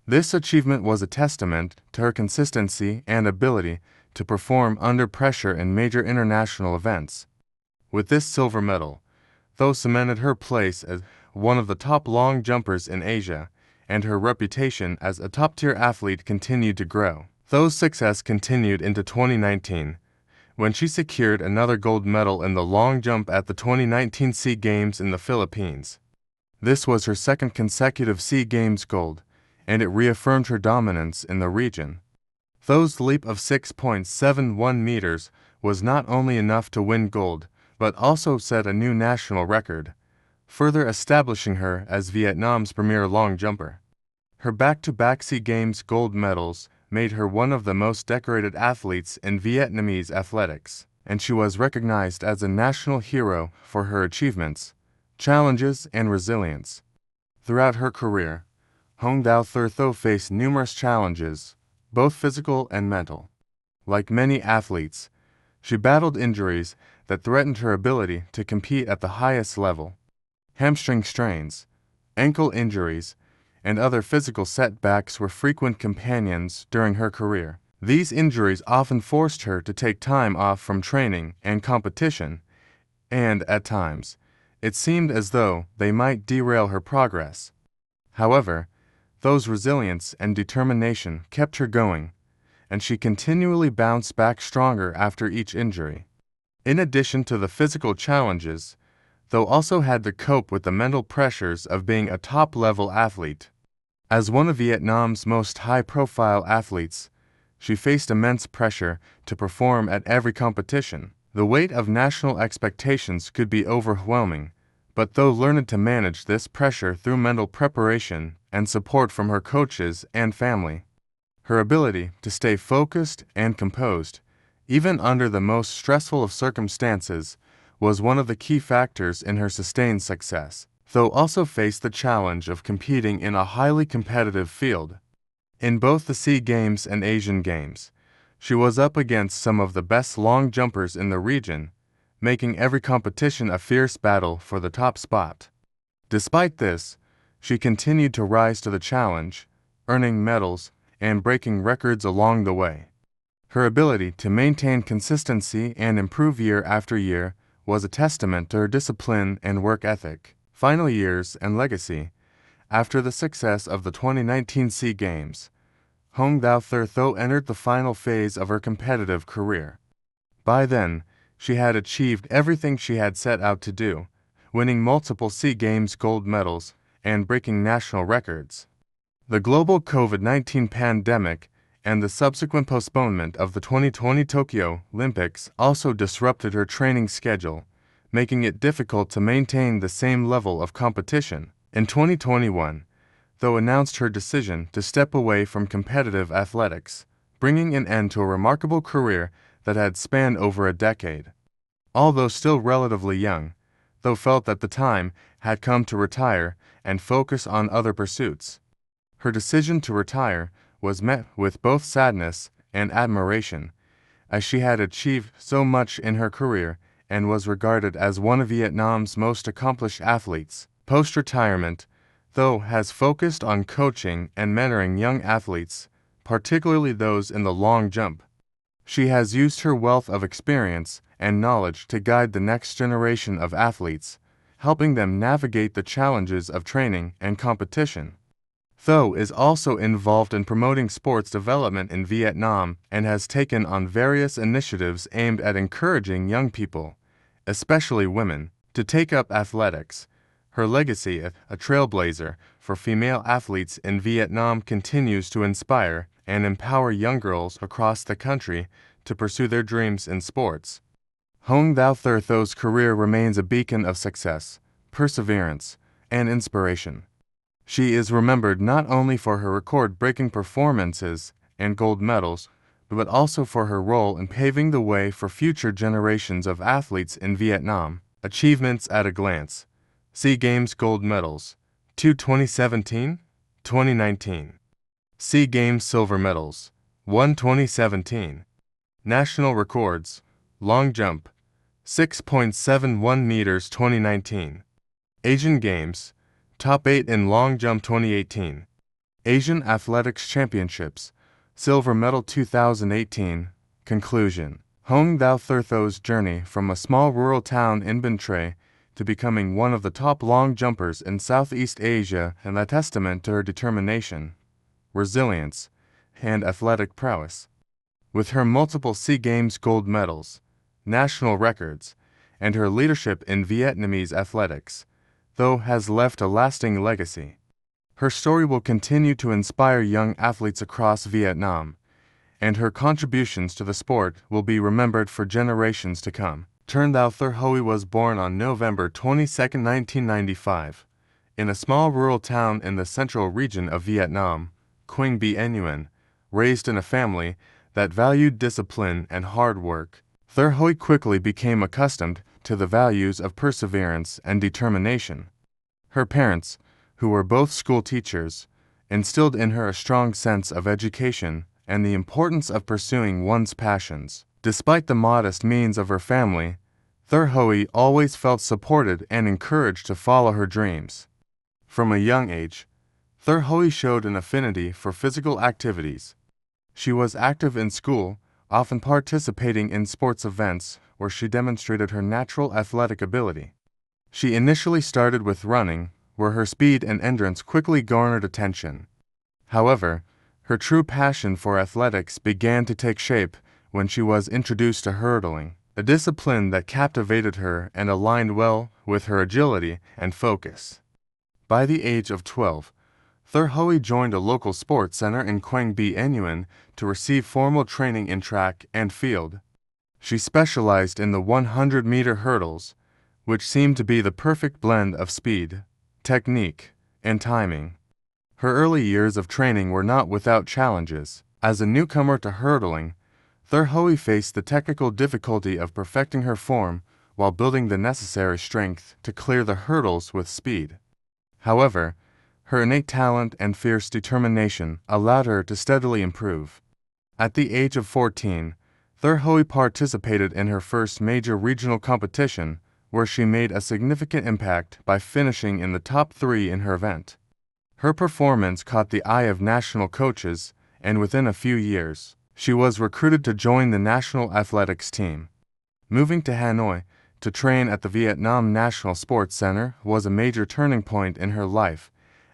This achievement was a testament to her consistency and ability to perform under pressure in major international events. With this silver medal, Tho cemented her place as one of the top long jumpers in Asia, and her reputation as a top-tier athlete continued to grow. Tho's success continued into 2019, when she secured another gold medal in the long jump at the 2019 SEA Games in the Philippines. This was her second consecutive SEA Games gold, and it reaffirmed her dominance in the region. Tho's leap of 6.71 meters was not only enough to win gold, but also set a new national record, further establishing her as Vietnam's premier long jumper. Her back-to-back SEA Games gold medals made her one of the most decorated athletes in Vietnamese athletics, and she was recognized as a national hero for her achievements, challenges, and resilience. Throughout her career, Hong Thao Thur Tho faced numerous challenges, both physical and mental. Like many athletes, she battled injuries that threatened her ability to compete at the highest level. Hamstring strains, ankle injuries, and other physical setbacks were frequent companions during her career. These injuries often forced her to take time off from training and competition, and, at times, it seemed as though they might derail her progress. However, Tho's resilience and determination kept her going, and she continually bounced back stronger after each injury. In addition to the physical challenges, Tho also had to cope with the mental pressures of being a top-level athlete. As one of Vietnam's most high-profile athletes, she faced immense pressure to perform at every competition. The weight of national expectations could be overwhelming, but Tho learned to manage this pressure through mental preparation and support from her coaches and family. Her ability to stay focused and composed, even under the most stressful of circumstances, was one of the key factors in her sustained success. Tho also faced the challenge of competing in a highly competitive field. In both the SEA Games and Asian Games, she was up against some of the best long jumpers in the region, making every competition a fierce battle for the top spot. Despite this, she continued to rise to the challenge, earning medals and breaking records along the way. Her ability to maintain consistency and improve year after year was a testament to her discipline and work ethic. Final years and legacy. After the success of the 2019 SEA Games, Hong Thao Thur Tho entered the final phase of her competitive career. By then, she had achieved everything she had set out to do, winning multiple SEA Games gold medals and breaking national records. The global COVID-19 pandemic and the subsequent postponement of the 2020 Tokyo Olympics also disrupted her training schedule, making it difficult to maintain the same level of competition. In 2021, Tho announced her decision to step away from competitive athletics, bringing an end to a remarkable career that had spanned over a decade. Although still relatively young, Tho felt that the time had come to retire and focus on other pursuits. Her decision to retire was met with both sadness and admiration, as she had achieved so much in her career and was regarded as one of Vietnam's most accomplished athletes. Post-retirement, Tho has focused on coaching and mentoring young athletes, particularly those in the long jump. She has used her wealth of experience and knowledge to guide the next generation of athletes, helping them navigate the challenges of training and competition. Tho is also involved in promoting sports development in Vietnam and has taken on various initiatives aimed at encouraging young people, especially women, to take up athletics. Her legacy as a trailblazer for female athletes in Vietnam continues to inspire and empower young girls across the country to pursue their dreams in sports. Hong Thao Thur Tho's career remains a beacon of success, perseverance, and inspiration. She is remembered not only for her record-breaking performances and gold medals, but also for her role in paving the way for future generations of athletes in Vietnam. Achievements at a glance. SEA Games gold medals, 2 2017, 2019. SEA Games silver medals, 1 2017. National records, long jump, 6.71 meters 2019. Asian Games, top 8 in long jump 2018. Asian Athletics Championships, silver medal 2018. Conclusion. Hong Thao Thur Tho's journey from a small rural town in Binh Tre to becoming one of the top long jumpers in Southeast Asia is a testament to her determination, resilience, and athletic prowess. With her multiple SEA Games gold medals, national records, and her leadership in Vietnamese athletics, Tho has left a lasting legacy. Her story will continue to inspire young athletes across Vietnam and her contributions to the sport will be remembered for generations to come. Trân Thao Thur Huy was born on November 22, 1995, in a small rural town in the central region of Vietnam, Quang Bi Nguyen. Raised in a family that valued discipline and hard work, Thur Huy quickly became accustomed to the values of perseverance and determination. Her parents, who were both school teachers, instilled in her a strong sense of education and the importance of pursuing one's passions. Despite the modest means of her family, Thur Huy always felt supported and encouraged to follow her dreams. From a young age, Thur Huy showed an affinity for physical activities. She was active in school, often participating in sports events where she demonstrated her natural athletic ability. She initially started with running, where her speed and endurance quickly garnered attention. However, her true passion for athletics began to take shape when she was introduced to hurdling, a discipline that captivated her and aligned well with her agility and focus. By the age of 12, Thur Huy joined a local sports center in Quang Bi Nguyen to receive formal training in track and field. She specialized in the 100-meter hurdles, which seemed to be the perfect blend of speed, technique, and timing. Her early years of training were not without challenges. As a newcomer to hurdling, Thur Huy faced the technical difficulty of perfecting her form while building the necessary strength to clear the hurdles with speed. However, her innate talent and fierce determination allowed her to steadily improve. At the age of 14, Thur Huy participated in her first major regional competition, where she made a significant impact by finishing in the top 3 in her event. Her performance caught the eye of national coaches, and within a few years, she was recruited to join the national athletics team. Moving to Hanoi to train at the Vietnam National Sports Center was a major turning point in her life,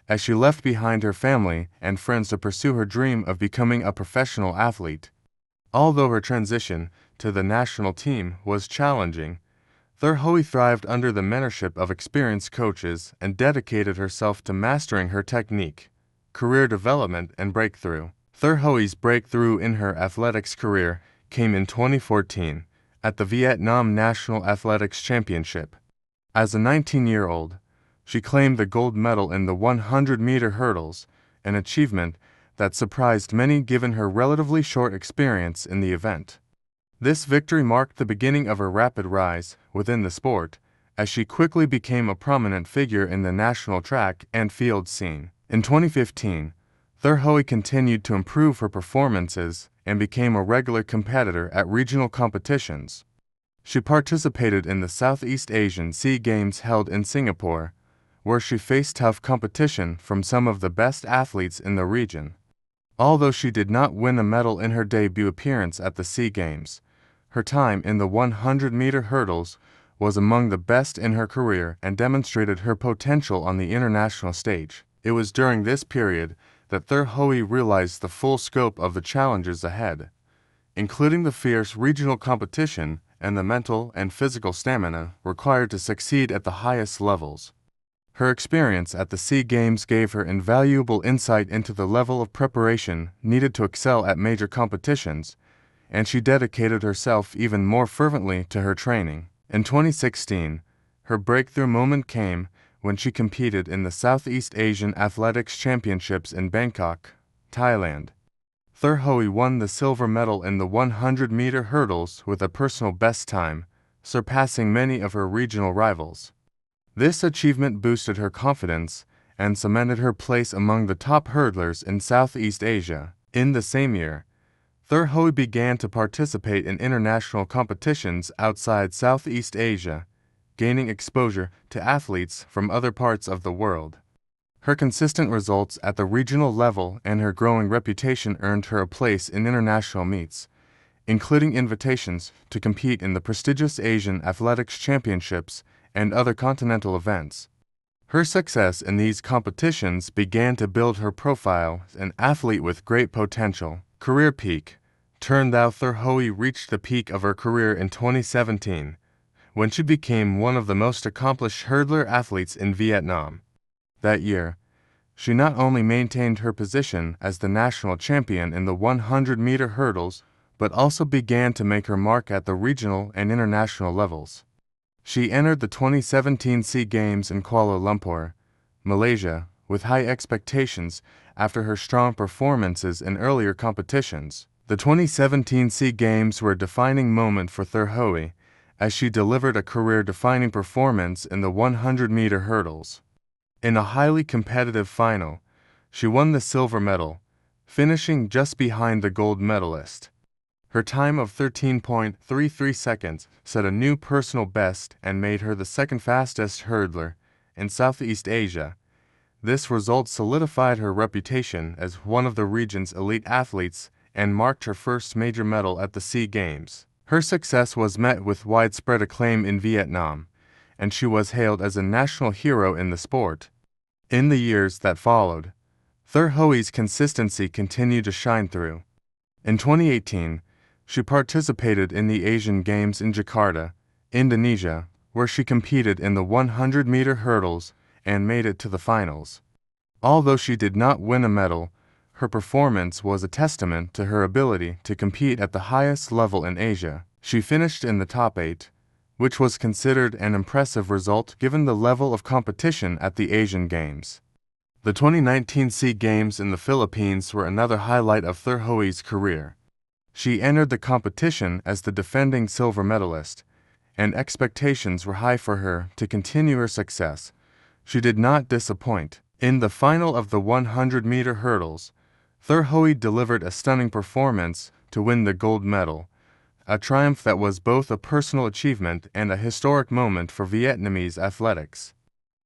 as she left behind her family and friends to pursue her dream of becoming a professional athlete. Although her transition to the national team was challenging, Thur Huy thrived under the mentorship of experienced coaches and dedicated herself to mastering her technique, career development, and breakthrough. Thur Huy's breakthrough in her athletics career came in 2014 at the Vietnam National Athletics Championship. As a 19-year-old, she claimed the gold medal in the 100-meter hurdles, an achievement that surprised many given her relatively short experience in the event. This victory marked the beginning of her rapid rise within the sport, as she quickly became a prominent figure in the national track and field scene. In 2015, Thur Huy continued to improve her performances and became a regular competitor at regional competitions. She participated in the Southeast Asian SEA Games held in Singapore, where she faced tough competition from some of the best athletes in the region. Although she did not win a medal in her debut appearance at the SEA Games, her time in the 100-meter hurdles was among the best in her career and demonstrated her potential on the international stage. It was during this period that Thur Huy realized the full scope of the challenges ahead, including the fierce regional competition and the mental and physical stamina required to succeed at the highest levels. Her experience at the SEA Games gave her invaluable insight into the level of preparation needed to excel at major competitions, and she dedicated herself even more fervently to her training. In 2016, her breakthrough moment came when she competed in the Southeast Asian Athletics Championships in Bangkok, Thailand. Thur Huy won the silver medal in the 100-meter hurdles with a personal best time, surpassing many of her regional rivals. This achievement boosted her confidence and cemented her place among the top hurdlers in Southeast Asia. In the same year, Thur Huy began to participate in international competitions outside Southeast Asia, gaining exposure to athletes from other parts of the world. Her consistent results at the regional level and her growing reputation earned her a place in international meets, including invitations to compete in the prestigious Asian Athletics Championships and other continental events. Her success in these competitions began to build her profile as an athlete with great potential. Career peak. Trân Thao Thur Huy reached the peak of her career in 2017, when she became one of the most accomplished hurdler athletes in Vietnam. That year, She not only maintained her position as the national champion in the 100-meter hurdles, but also began to make her mark at the regional and international levels. She entered the 2017 SEA Games in Kuala Lumpur, Malaysia, with high expectations after her strong performances in earlier competitions. The 2017 SEA Games were a defining moment for Thurhoe, as she delivered a career-defining performance in the 100-meter hurdles. In a highly competitive final, she won the silver medal, finishing just behind the gold medalist. Her time of 13.33 seconds set a new personal best and made her the second fastest hurdler in Southeast Asia. This result solidified her reputation as one of the region's elite athletes and marked her first major medal at the SEA Games. Her success was met with widespread acclaim in Vietnam, and she was hailed as a national hero in the sport. In the years that followed, Thurhoe's consistency continued to shine through. In 2018, she participated in the Asian Games in Jakarta, Indonesia, where she competed in the 100-meter hurdles and made it to the finals. Although she did not win a medal, her performance was a testament to her ability to compete at the highest level in Asia. She finished in the top 8, which was considered an impressive result given the level of competition at the Asian Games. The 2019 SEA Games in the Philippines were another highlight of Thurhoe's career. She entered the competition as the defending silver medalist, and expectations were high for her to continue her success. She did not disappoint. In the final of the 100-meter hurdles, Thurhoe delivered a stunning performance to win the gold medal, a triumph that was both a personal achievement and a historic moment for Vietnamese athletics.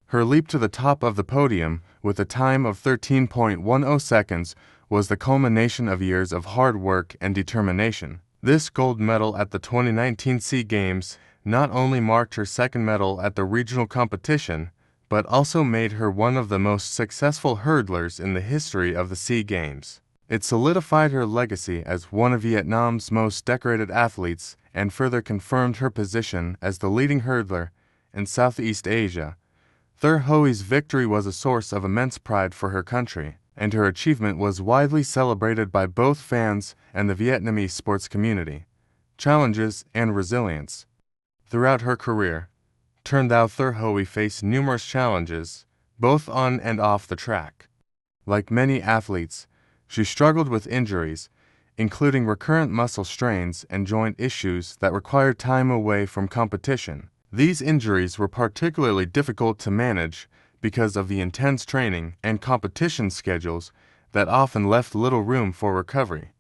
Her leap to the top of the podium with a time of 13.10 seconds was the culmination of years of hard work and determination. This gold medal at the 2019 SEA Games not only marked her second medal at the regional competition, but also made her one of the most successful hurdlers in the history of the SEA Games. It solidified her legacy as one of Vietnam's most decorated athletes and further confirmed her position as the leading hurdler in Southeast Asia. Thurhoe's victory was a source of immense pride for her country, and her achievement was widely celebrated by both fans and the Vietnamese sports community. Challenges and resilience. Throughout her career, Thurhoe faced numerous challenges, both on and off the track. Like many athletes, she struggled with injuries, including recurrent muscle strains and joint issues that required time away from competition. These injuries were particularly difficult to manage because of the intense training and competition schedules that often left little room for recovery.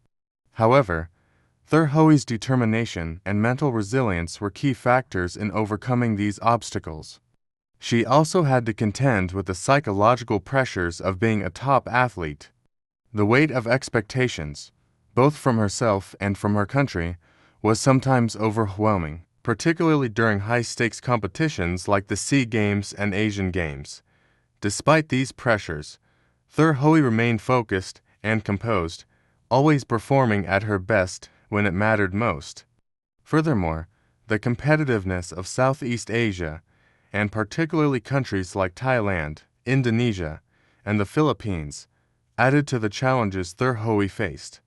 However, Thurhoe's determination and mental resilience were key factors in overcoming these obstacles. She also had to contend with the psychological pressures of being a top athlete. The weight of expectations, both from herself and from her country, was sometimes overwhelming, particularly during high-stakes competitions like the SEA Games and Asian Games. Despite these pressures, Thurhoe remained focused and composed, always performing at her best when it mattered most. Furthermore, the competitiveness of Southeast Asia, and particularly countries like Thailand, Indonesia, and the Philippines, added to the challenges Thurhoe faced.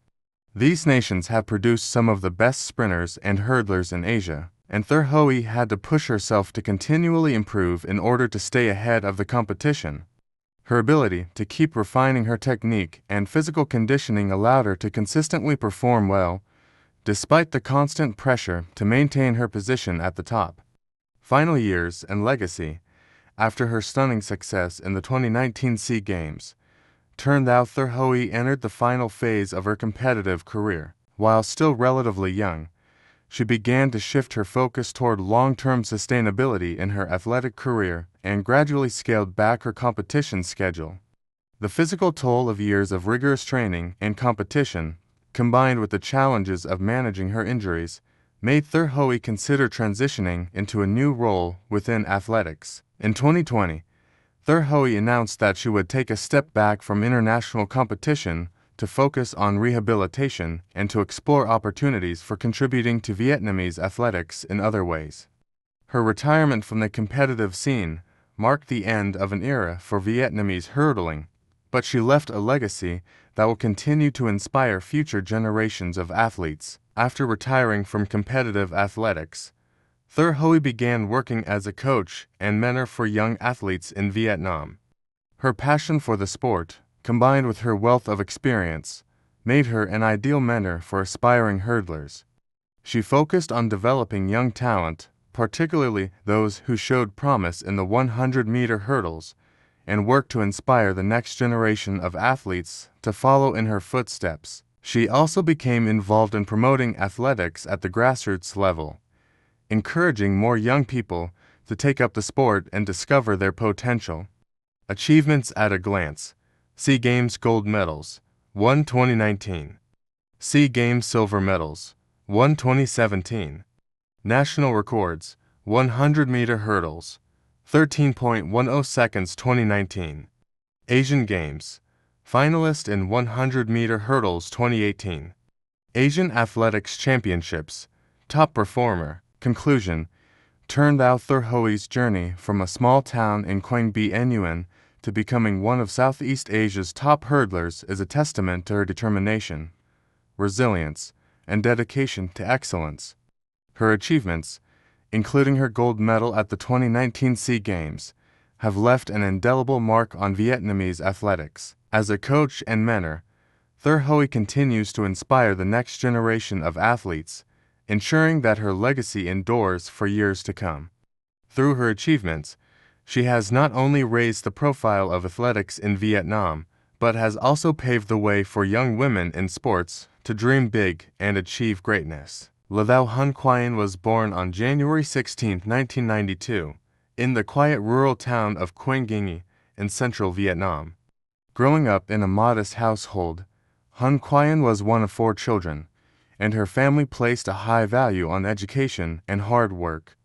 These nations have produced some of the best sprinters and hurdlers in Asia, and Thurhoe had to push herself to continually improve in order to stay ahead of the competition. Her ability to keep refining her technique and physical conditioning allowed her to consistently perform well, despite the constant pressure to maintain her position at the top. Final years and legacy. After her stunning success in the 2019 SEA Games, Thurhoe entered the final phase of her competitive career. While still relatively young, she began to shift her focus toward long-term sustainability in her athletic career and gradually scaled back her competition schedule. The physical toll of years of rigorous training and competition, combined with the challenges of managing her injuries, made Thurhoe consider transitioning into a new role within athletics. In 2020, Thurhoe announced that she would take a step back from international competition to focus on rehabilitation and to explore opportunities for contributing to Vietnamese athletics in other ways. Her retirement from the competitive scene marked the end of an era for Vietnamese hurdling, but she left a legacy that will continue to inspire future generations of athletes. After retiring from competitive athletics, Thur Huy began working as a coach and mentor for young athletes in Vietnam. Her passion for the sport, combined with her wealth of experience, made her an ideal mentor for aspiring hurdlers. She focused on developing young talent, particularly those who showed promise in the 100-meter hurdles, and worked to inspire the next generation of athletes to follow in her footsteps. She also became involved in promoting athletics at the grassroots level, encouraging more young people to take up the sport and discover their potential. Achievements at a glance. SEA Games Gold Medals, 1 2019. SEA Games Silver Medals, 1 2017. National Records, 100-meter hurdles, 13.10 seconds 2019. Asian Games, finalist in 100-meter hurdles 2018. Asian Athletics Championships, top performer. Conclusion. Turned out Thur Huy's journey from a small town in Quang Binh to becoming one of Southeast Asia's top hurdlers is a testament to her determination, resilience, and dedication to excellence. Her achievements, including her gold medal at the 2019 SEA Games, have left an indelible mark on Vietnamese athletics. As a coach and mentor, Thur Huy continues to inspire the next generation of athletes, ensuring that her legacy endures for years to come. Through her achievements, she has not only raised the profile of athletics in Vietnam, but has also paved the way for young women in sports to dream big and achieve greatness. Le Thao Hun Quyen was born on January 16, 1992, in the quiet rural town of Quang Nghi in central Vietnam. Growing up in a modest household, Hun Quyen was one of 4 children, and her family placed a high value on education and hard work.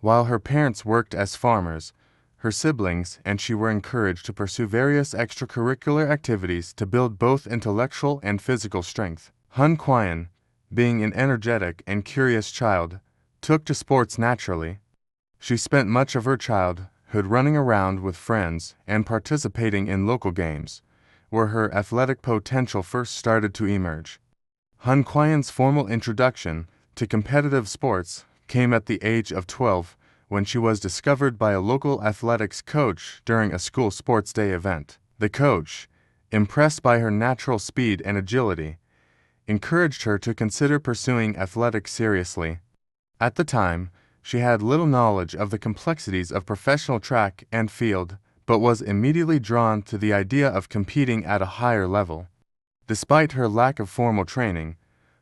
While her parents worked as farmers, her siblings and she were encouraged to pursue various extracurricular activities to build both intellectual and physical strength. Hun Quyen, being an energetic and curious child, took to sports naturally. She spent much of her childhood running around with friends and participating in local games, where her athletic potential first started to emerge. Hun Quyen's formal introduction to competitive sports came at the age of 12 when she was discovered by a local athletics coach during a school sports day event. The coach, impressed by her natural speed and agility, encouraged her to consider pursuing athletics seriously. At the time, she had little knowledge of the complexities of professional track and field, but was immediately drawn to the idea of competing at a higher level. Despite her lack of formal training,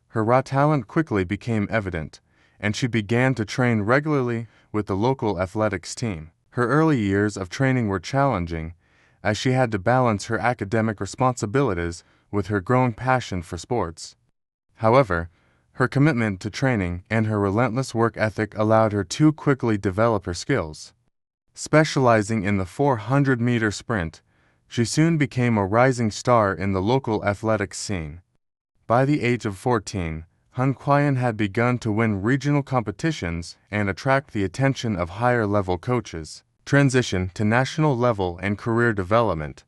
her raw talent quickly became evident, and she began to train regularly with the local athletics team. Her early years of training were challenging, as she had to balance her academic responsibilities with her growing passion for sports. However, her commitment to training and her relentless work ethic allowed her to quickly develop her skills. Specializing in the 400-meter sprint, she soon became a rising star in the local athletics scene. By the age of 14, Hun Quyen had begun to win regional competitions and attract the attention of higher-level coaches. Transition to national level and career development.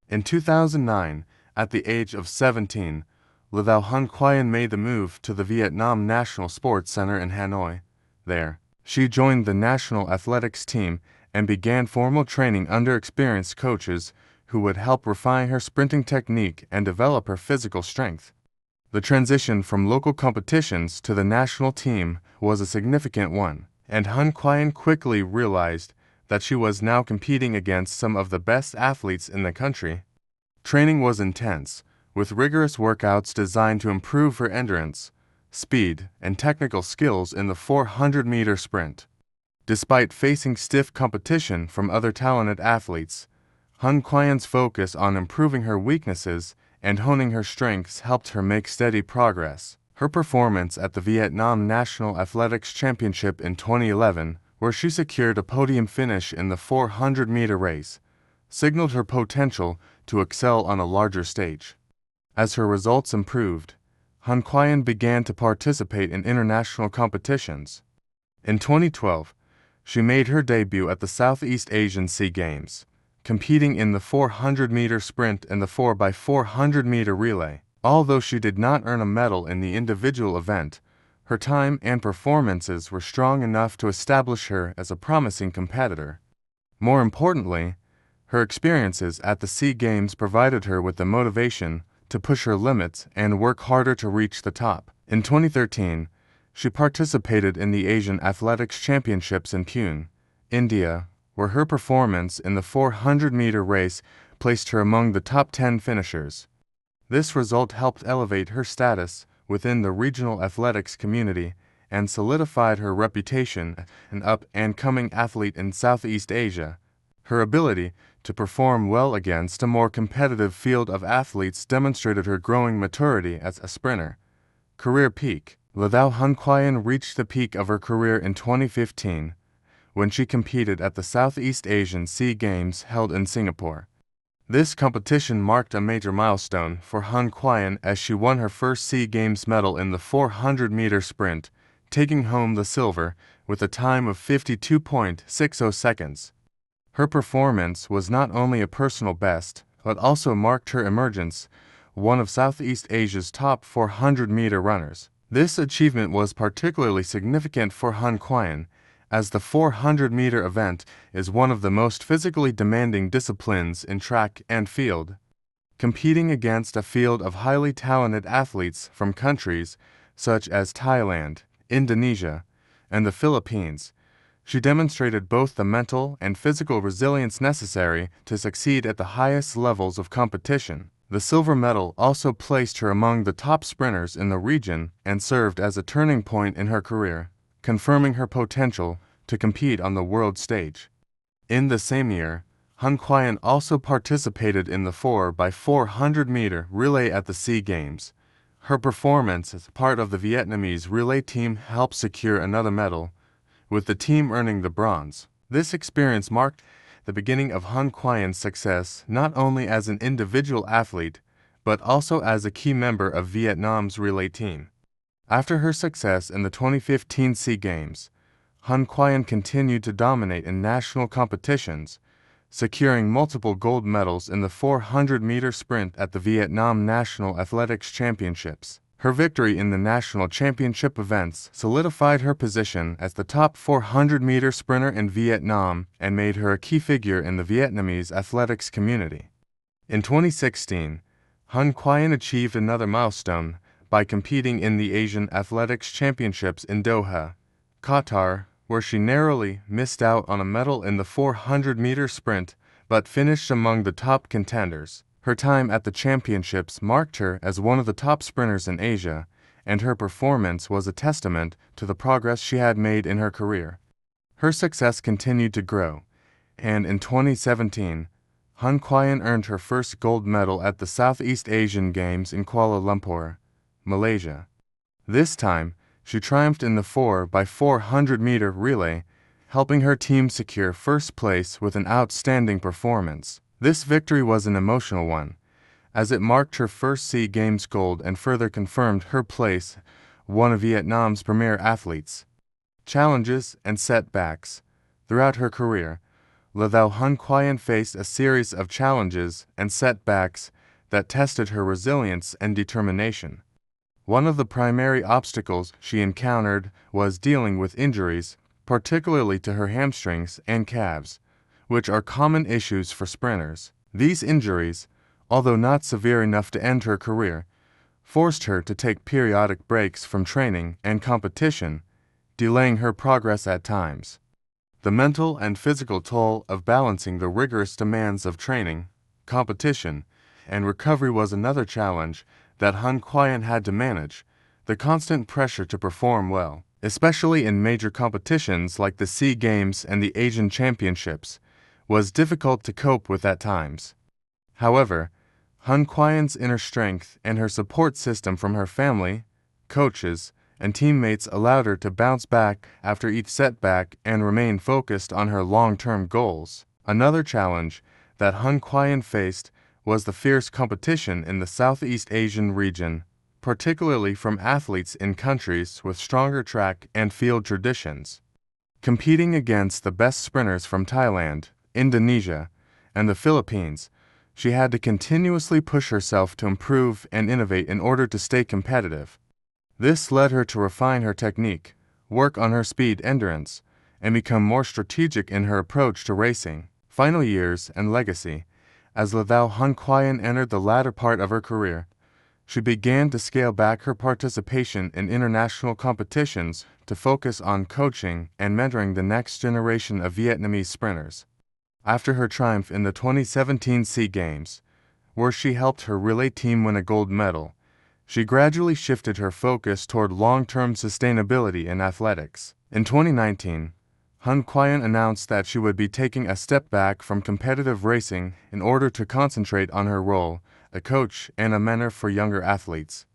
In 2009, at the age of 17, Le Thao Hun Quyen made the move to the Vietnam National Sports Center in Hanoi. There, she joined the national athletics team and began formal training under experienced coaches who would help refine her sprinting technique and develop her physical strength. The transition from local competitions to the national team was a significant one, and Hun Quyen quickly realized that she was now competing against some of the best athletes in the country. Training was intense, with rigorous workouts designed to improve her endurance, speed, and technical skills in the 400-meter sprint. Despite facing stiff competition from other talented athletes, Hun Quyen's focus on improving her weaknesses and honing her strengths helped her make steady progress. Her performance at the Vietnam National Athletics Championship in 2011, where she secured a podium finish in the 400-meter race, signaled her potential to excel on a larger stage. As her results improved, Hun Quyen began to participate in international competitions. In 2012, she made her debut at the Southeast Asian SEA Games, competing in the 400-meter sprint and the 4x400-meter relay. Although she did not earn a medal in the individual event, her time and performances were strong enough to establish her as a promising competitor. More importantly, her experiences at the SEA Games provided her with the motivation to push her limits and work harder to reach the top. In 2013, she participated in the Asian Athletics Championships in Pune, India, where her performance in the 400-meter race placed her among the top 10 finishers. This result helped elevate her status within the regional athletics community and solidified her reputation as an up-and-coming athlete in Southeast Asia. Her ability to perform well against a more competitive field of athletes demonstrated her growing maturity as a sprinter. Career peak. Ladao Hunquian reached the peak of her career in 2015 when she competed at the Southeast Asian SEA Games held in Singapore. This competition marked a major milestone for Hunquian as she won her first SEA Games medal in the 400-meter sprint, taking home the silver with a time of 52.60 seconds. Her performance was not only a personal best, but also marked her emergence one of Southeast Asia's top 400-meter runners. This achievement was particularly significant for Hunquian, as the 400-meter event is one of the most physically demanding disciplines in track and field. Competing against a field of highly talented athletes from countries such as Thailand, Indonesia, and the Philippines, she demonstrated both the mental and physical resilience necessary to succeed at the highest levels of competition. The silver medal also placed her among the top sprinters in the region and served as a turning point in her career, confirming her potential to compete on the world stage. In the same year, Hunquian also participated in the 4x400-meter relay at the SEA Games. Her performance as part of the Vietnamese relay team helped secure another medal, with the team earning the bronze. This experience marked the beginning of Hunquian's success not only as an individual athlete, but also as a key member of Vietnam's relay team. After her success in the 2015 SEA Games, Hunquian continued to dominate in national competitions, securing multiple gold medals in the 400-meter sprint at the Vietnam National Athletics Championships. Her victory in the national championship events solidified her position as the top 400-meter sprinter in Vietnam and made her a key figure in the Vietnamese athletics community. In 2016, Hunquian achieved another milestone by competing in the Asian Athletics Championships in Doha, Qatar, where she narrowly missed out on a medal in the 400-meter sprint but finished among the top contenders. Her time at the championships marked her as one of the top sprinters in Asia, and her performance was a testament to the progress she had made in her career. Her success continued to grow, and in 2017, Hunquian earned her first gold medal at the Southeast Asian Games in Kuala Lumpur, Malaysia. This time, she triumphed in the 4x400-meter relay, helping her team secure first place with an outstanding performance. This victory was an emotional one, as it marked her first SEA Games gold and further confirmed her place as one of Vietnam's premier athletes. Challenges and setbacks. Throughout her career, Ladao Hunquian faced a series of challenges and setbacks that tested her resilience and determination. One of the primary obstacles she encountered was dealing with injuries, particularly to her hamstrings and calves, which are common issues for sprinters. These injuries, although not severe enough to end her career, forced her to take periodic breaks from training and competition, delaying her progress at times. The mental and physical toll of balancing the rigorous demands of training, competition, and recovery was another challenge that Hunquian had to manage. The constant pressure to perform well, especially in major competitions like the SEA Games and the Asian Championships, was difficult to cope with at times. However, Hunquian's inner strength and her support system from her family, coaches, and teammates allowed her to bounce back after each setback and remain focused on her long-term goals. Another challenge that Hunquian faced was the fierce competition in the Southeast Asian region, particularly from athletes in countries with stronger track and field traditions. Competing against the best sprinters from Thailand, Indonesia, and the Philippines, she had to continuously push herself to improve and innovate in order to stay competitive. This led her to refine her technique, work on her speed endurance, and become more strategic in her approach to racing. Final years and legacy. As Lavao Hun Quyen entered the latter part of her career, she began to scale back her participation in international competitions to focus on coaching and mentoring the next generation of Vietnamese sprinters. After her triumph in the 2017 SEA Games, where she helped her relay team win a gold medal, she gradually shifted her focus toward long-term sustainability in athletics. In 2019, Hun Quyen announced that she would be taking a step back from competitive racing in order to concentrate on her role as a coach and a mentor for younger athletes.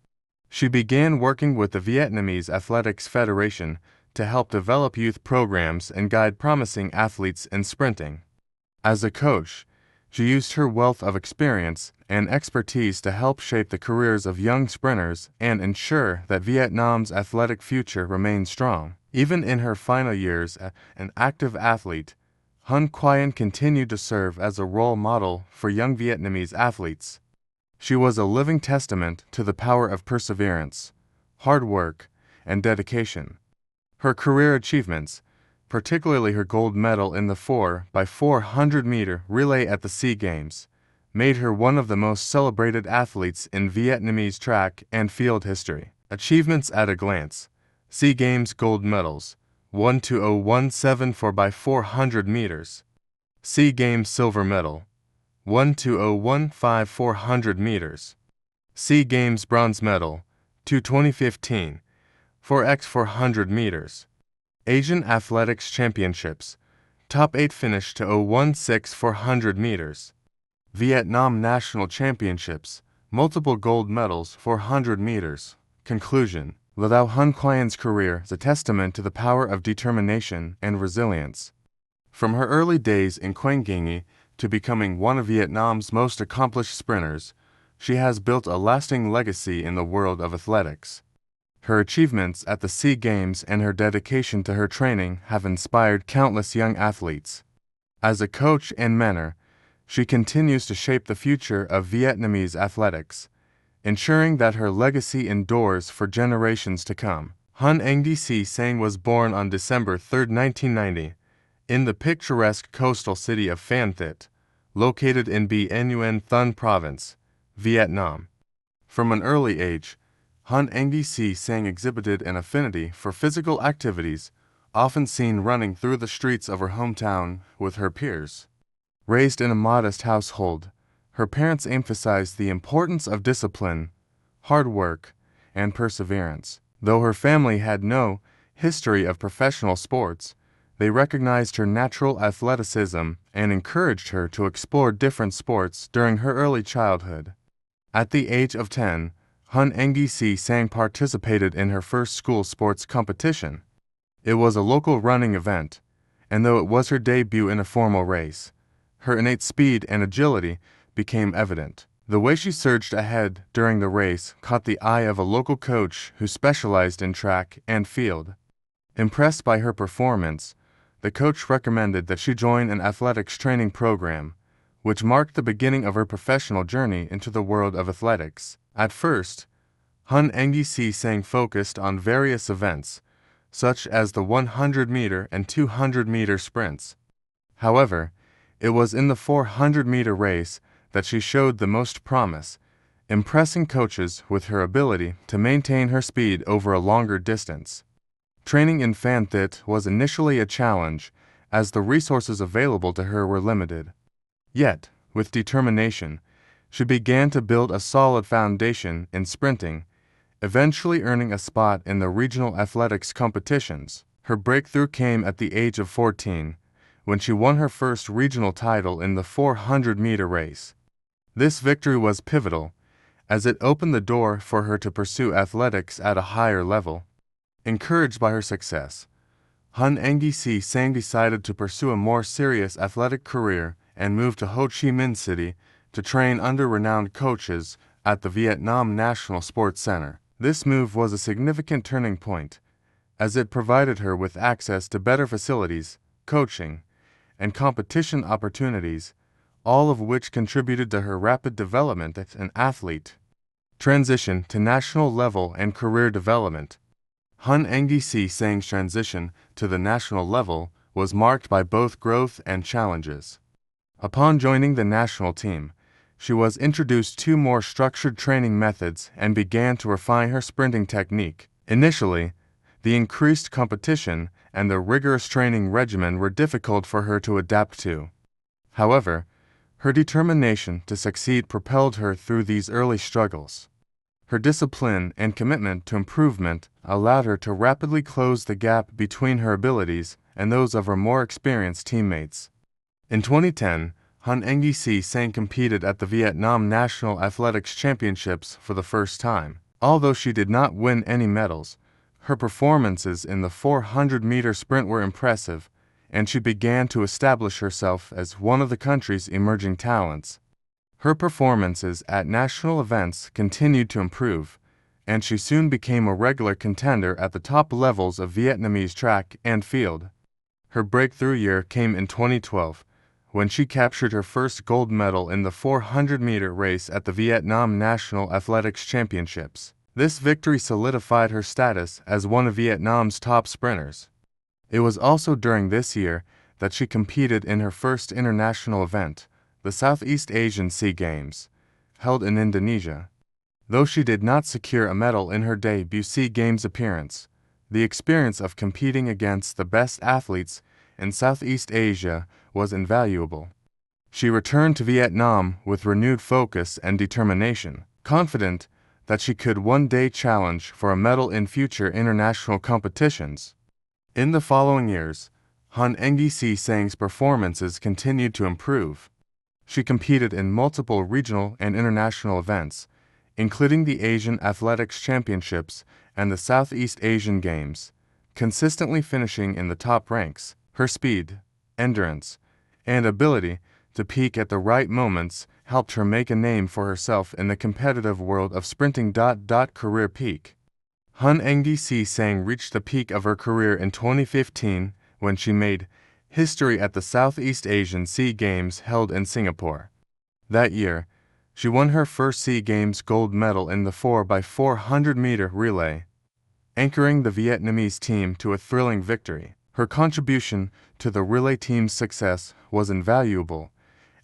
She began working with the Vietnamese Athletics Federation to help develop youth programs and guide promising athletes in sprinting. As a coach, she used her wealth of experience and expertise to help shape the careers of young sprinters and ensure that Vietnam's athletic future remained strong. Even in her final years as an active athlete, Hun Quyen continued to serve as a role model for young Vietnamese athletes. She was a living testament to the power of perseverance, hard work, and dedication. Her career achievements, particularly her gold medal in the 4x400-meter relay at the SEA Games, made her one of the most celebrated athletes in Vietnamese track and field history. Achievements at a glance. SEA Games gold medals, 1:20:17 4x400 meters. SEA Games silver medal, 1:20:15 400 meters. SEA Games bronze medal, 2015, 4x400 meters. Asian Athletics Championships, top 8 finish to 0:16 400 meters. Vietnam National Championships, multiple gold medals 400 meters. Conclusion. Lavao Hun Quyen's career is a testament to the power of determination and resilience. From her early days in Quang Nghi to becoming one of Vietnam's most accomplished sprinters, she has built a lasting legacy in the world of athletics. Her achievements at the SEA Games and her dedication to her training have inspired countless young athletes. As a coach and mentor, she continues to shape the future of Vietnamese athletics, ensuring that her legacy endures for generations to come. Hun Nguyen Sang was born on December 3, 1990, in the picturesque coastal city of Phan Thit, located in Nguyen Thuan Province, Vietnam. From an early age, Hun Nguyen Sang exhibited an affinity for physical activities, often seen running through the streets of her hometown with her peers. Raised in a modest household, her parents emphasized the importance of discipline, hard work, and perseverance. Though her family had no history of professional sports, they recognized her natural athleticism and encouraged her to explore different sports during her early childhood. At the age of 10, Hun Nguyen Sang participated in her first school sports competition. It was a local running event, and though it was her debut in a formal race, her innate speed and agility became evident. The way she surged ahead during the race caught the eye of a local coach who specialized in track and field. Impressed by her performance, the coach recommended that she join an athletics training program, which marked the beginning of her professional journey into the world of athletics. At first, Hun Nguyen Sang focused on various events, such as the 100-meter and 200-meter sprints. However, it was in the 400-meter race that she showed the most promise, impressing coaches with her ability to maintain her speed over a longer distance. Training in Phan Thit was initially a challenge, as the resources available to her were limited. Yet, with determination, she began to build a solid foundation in sprinting, eventually earning a spot in the regional athletics competitions. Her breakthrough came at the age of 14, when she won her first regional title in the 400-meter race. This victory was pivotal, as it opened the door for her to pursue athletics at a higher level. Encouraged by her success, Hun Nguyen Sang decided to pursue a more serious athletic career and moved to Ho Chi Minh City to train under renowned coaches at the Vietnam National Sports Center. This move was a significant turning point, as it provided her with access to better facilities, coaching, and competition opportunities, all of which contributed to her rapid development as an athlete. Transition to national level and career development. Han Engisi Sang's transition to the national level was marked by both growth and challenges. Upon joining the national team, she was introduced to more structured training methods and began to refine her sprinting technique. Initially, the increased competition and the rigorous training regimen were difficult for her to adapt to. However, her determination to succeed propelled her through these early struggles. Her discipline and commitment to improvement allowed her to rapidly close the gap between her abilities and those of her more experienced teammates. In 2010, Han Engisi Sang competed at the Vietnam National Athletics Championships for the first time. Although she did not win any medals, her performances in the 400-meter sprint were impressive, and she began to establish herself as one of the country's emerging talents. Her performances at national events continued to improve, and she soon became a regular contender at the top levels of Vietnamese track and field. Her breakthrough year came in 2012, when she captured her first gold medal in the 400-meter race at the Vietnam National Athletics Championships. This victory solidified her status as one of Vietnam's top sprinters. It was also during this year that she competed in her first international event, the Southeast Asian SEA Games, held in Indonesia. Though she did not secure a medal in her debut SEA Games appearance, the experience of competing against the best athletes in Southeast Asia was invaluable. She returned to Vietnam with renewed focus and determination, confident that she could one day challenge for a medal in future international competitions. In the following years, Han Engisi Sang's performances continued to improve. She competed in multiple regional and international events, including the Asian Athletics Championships and the Southeast Asian Games, consistently finishing in the top ranks. Her speed, endurance, and ability to peak at the right moments helped her make a name for herself in the competitive world of sprinting. Career peak. Han Engisi Sang reached the peak of her career in 2015 when she made history at the Southeast Asian SEA Games held in Singapore. That year, she won her first SEA Games gold medal in the 4x400-meter relay, anchoring the Vietnamese team to a thrilling victory. Her contribution to the relay team's success was invaluable,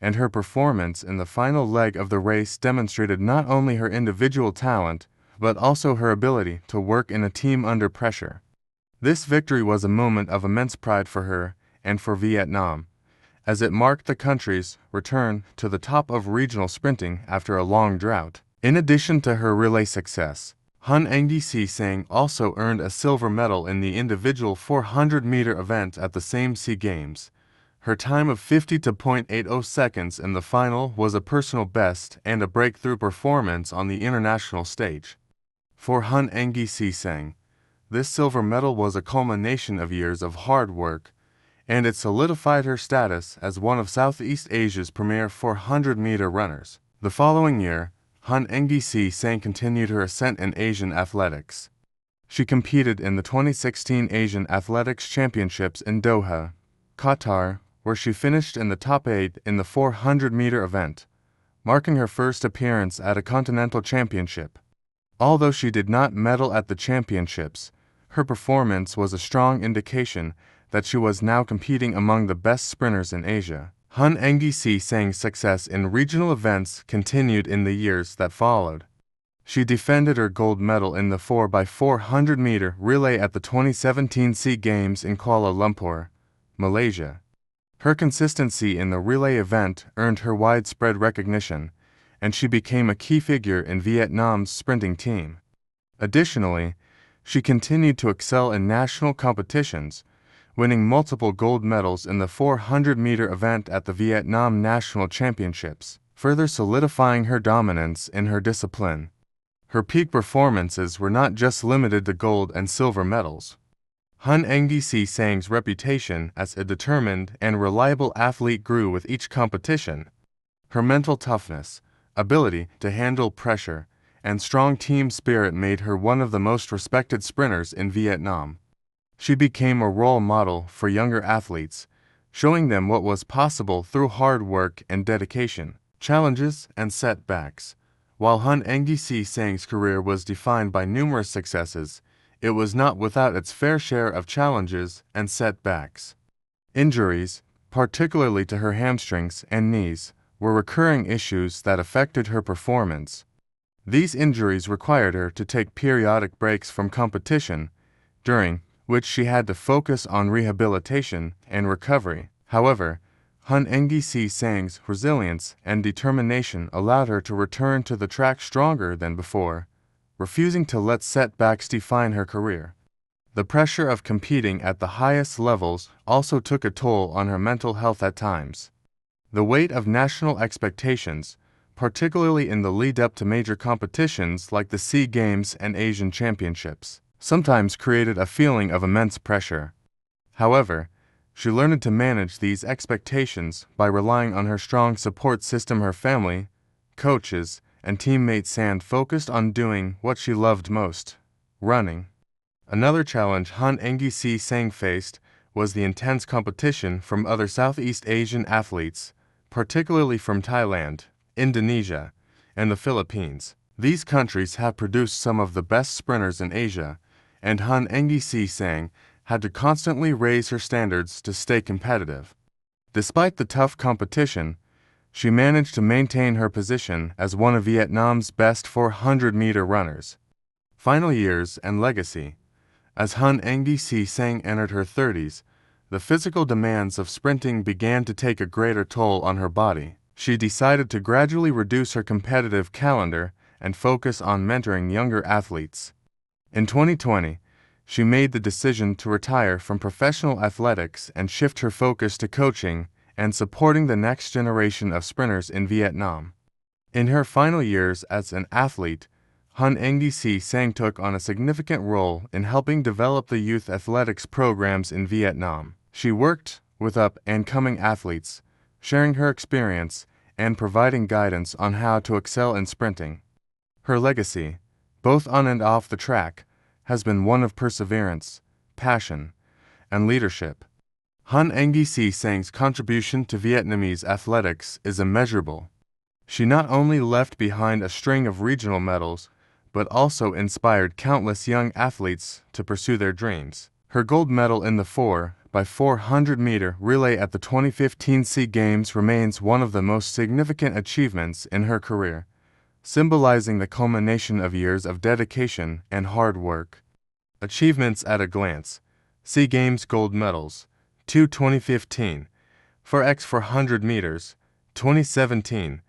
and her performance in the final leg of the race demonstrated not only her individual talent, but also her ability to work in a team under pressure. This victory was a moment of immense pride for her and for Vietnam, as it marked the country's return to the top of regional sprinting after a long drought. In addition to her relay success, Han Engisi Sang also earned a silver medal in the individual 400-meter event at the same SEA Games. Her time of 50.80 seconds in the final was a personal best and a breakthrough performance on the international stage. For Han Engisi Sang, this silver medal was a culmination of years of hard work, and it solidified her status as one of Southeast Asia's premier 400-meter runners. The following year, Han Engisi Sang continued her ascent in Asian athletics. She competed in the 2016 Asian Athletics Championships in Doha, Qatar, where she finished in the top 8 in the 400-meter event, marking her first appearance at a continental championship. Although she did not medal at the championships, her performance was a strong indication that she was now competing among the best sprinters in Asia. Han Engisi Sang's success in regional events continued in the years that followed. She defended her gold medal in the 4x400-meter relay at the 2017 SEA Games in Kuala Lumpur, Malaysia. Her consistency in the relay event earned her widespread recognition, and she became a key figure in Vietnam's sprinting team. Additionally, she continued to excel in national competitions, winning multiple gold medals in the 400-meter event at the Vietnam National Championships, further solidifying her dominance in her discipline. Her peak performances were not just limited to gold and silver medals. Han Engisi Sang's reputation as a determined and reliable athlete grew with each competition. Her mental toughness, ability to handle pressure, and strong team spirit made her one of the most respected sprinters in Vietnam. She became a role model for younger athletes, showing them what was possible through hard work and dedication. Challenges and setbacks. While Hun Engisi Sang's career was defined by numerous successes, it was not without its fair share of challenges and setbacks. Injuries, particularly to her hamstrings and knees, were recurring issues that affected her performance. These injuries required her to take periodic breaks from competition, during which she had to focus on rehabilitation and recovery. However, Hun Engisi Sang's resilience and determination allowed her to return to the track stronger than before, refusing to let setbacks define her career. The pressure of competing at the highest levels also took a toll on her mental health at times. The weight of national expectations, particularly in the lead-up to major competitions like the SEA Games and Asian Championships, sometimes created a feeling of immense pressure. However, she learned to manage these expectations by relying on her strong support system. Her family, coaches, and teammates focused on doing what she loved most: running. Another challenge Hun Engisi Sang faced was the intense competition from other Southeast Asian athletes, particularly from Thailand, Indonesia, and the Philippines. These countries have produced some of the best sprinters in Asia, and Hun Engisi Sang had to constantly raise her standards to stay competitive. Despite the tough competition, she managed to maintain her position as one of Vietnam's best 400-meter runners. Final years and legacy. As Hun Engisi Sang entered her 30s, the physical demands of sprinting began to take a greater toll on her body. She decided to gradually reduce her competitive calendar and focus on mentoring younger athletes. In 2020, she made the decision to retire from professional athletics and shift her focus to coaching and supporting the next generation of sprinters in Vietnam. In her final years as an athlete, Hun Engisi Sang took on a significant role in helping develop the youth athletics programs in Vietnam. She worked with up-and-coming athletes, sharing her experience and providing guidance on how to excel in sprinting. Her legacy, both on and off the track, has been one of perseverance, passion, and leadership. Hun Engisi Sang's contribution to Vietnamese athletics is immeasurable. She not only left behind a string of regional medals, but also inspired countless young athletes to pursue their dreams. Her gold medal in the 4x400-meter relay at the 2015 SEA Games remains one of the most significant achievements in her career, symbolizing the culmination of years of dedication and hard work. Achievements at a glance. SEA Games gold medals: 2 2015, 4x400 meters, 2017,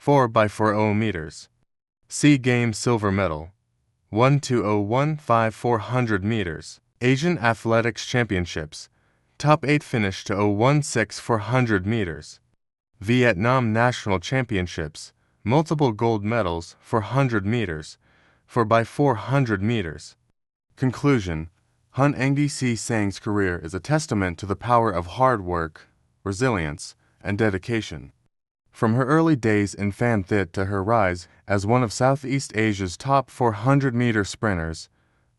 4x400 meters. SEA Games silver medal: 1:20:15 400 meters. Asian Athletics Championships, top 8 finish to 0:16 400 meters. Vietnam National Championships, multiple gold medals for 100 meters, 4x400 meters. Conclusion: Hun Engisi Sang's career is a testament to the power of hard work, resilience, and dedication. From her early days in Phan Thit to her rise as one of Southeast Asia's top 400-meter sprinters,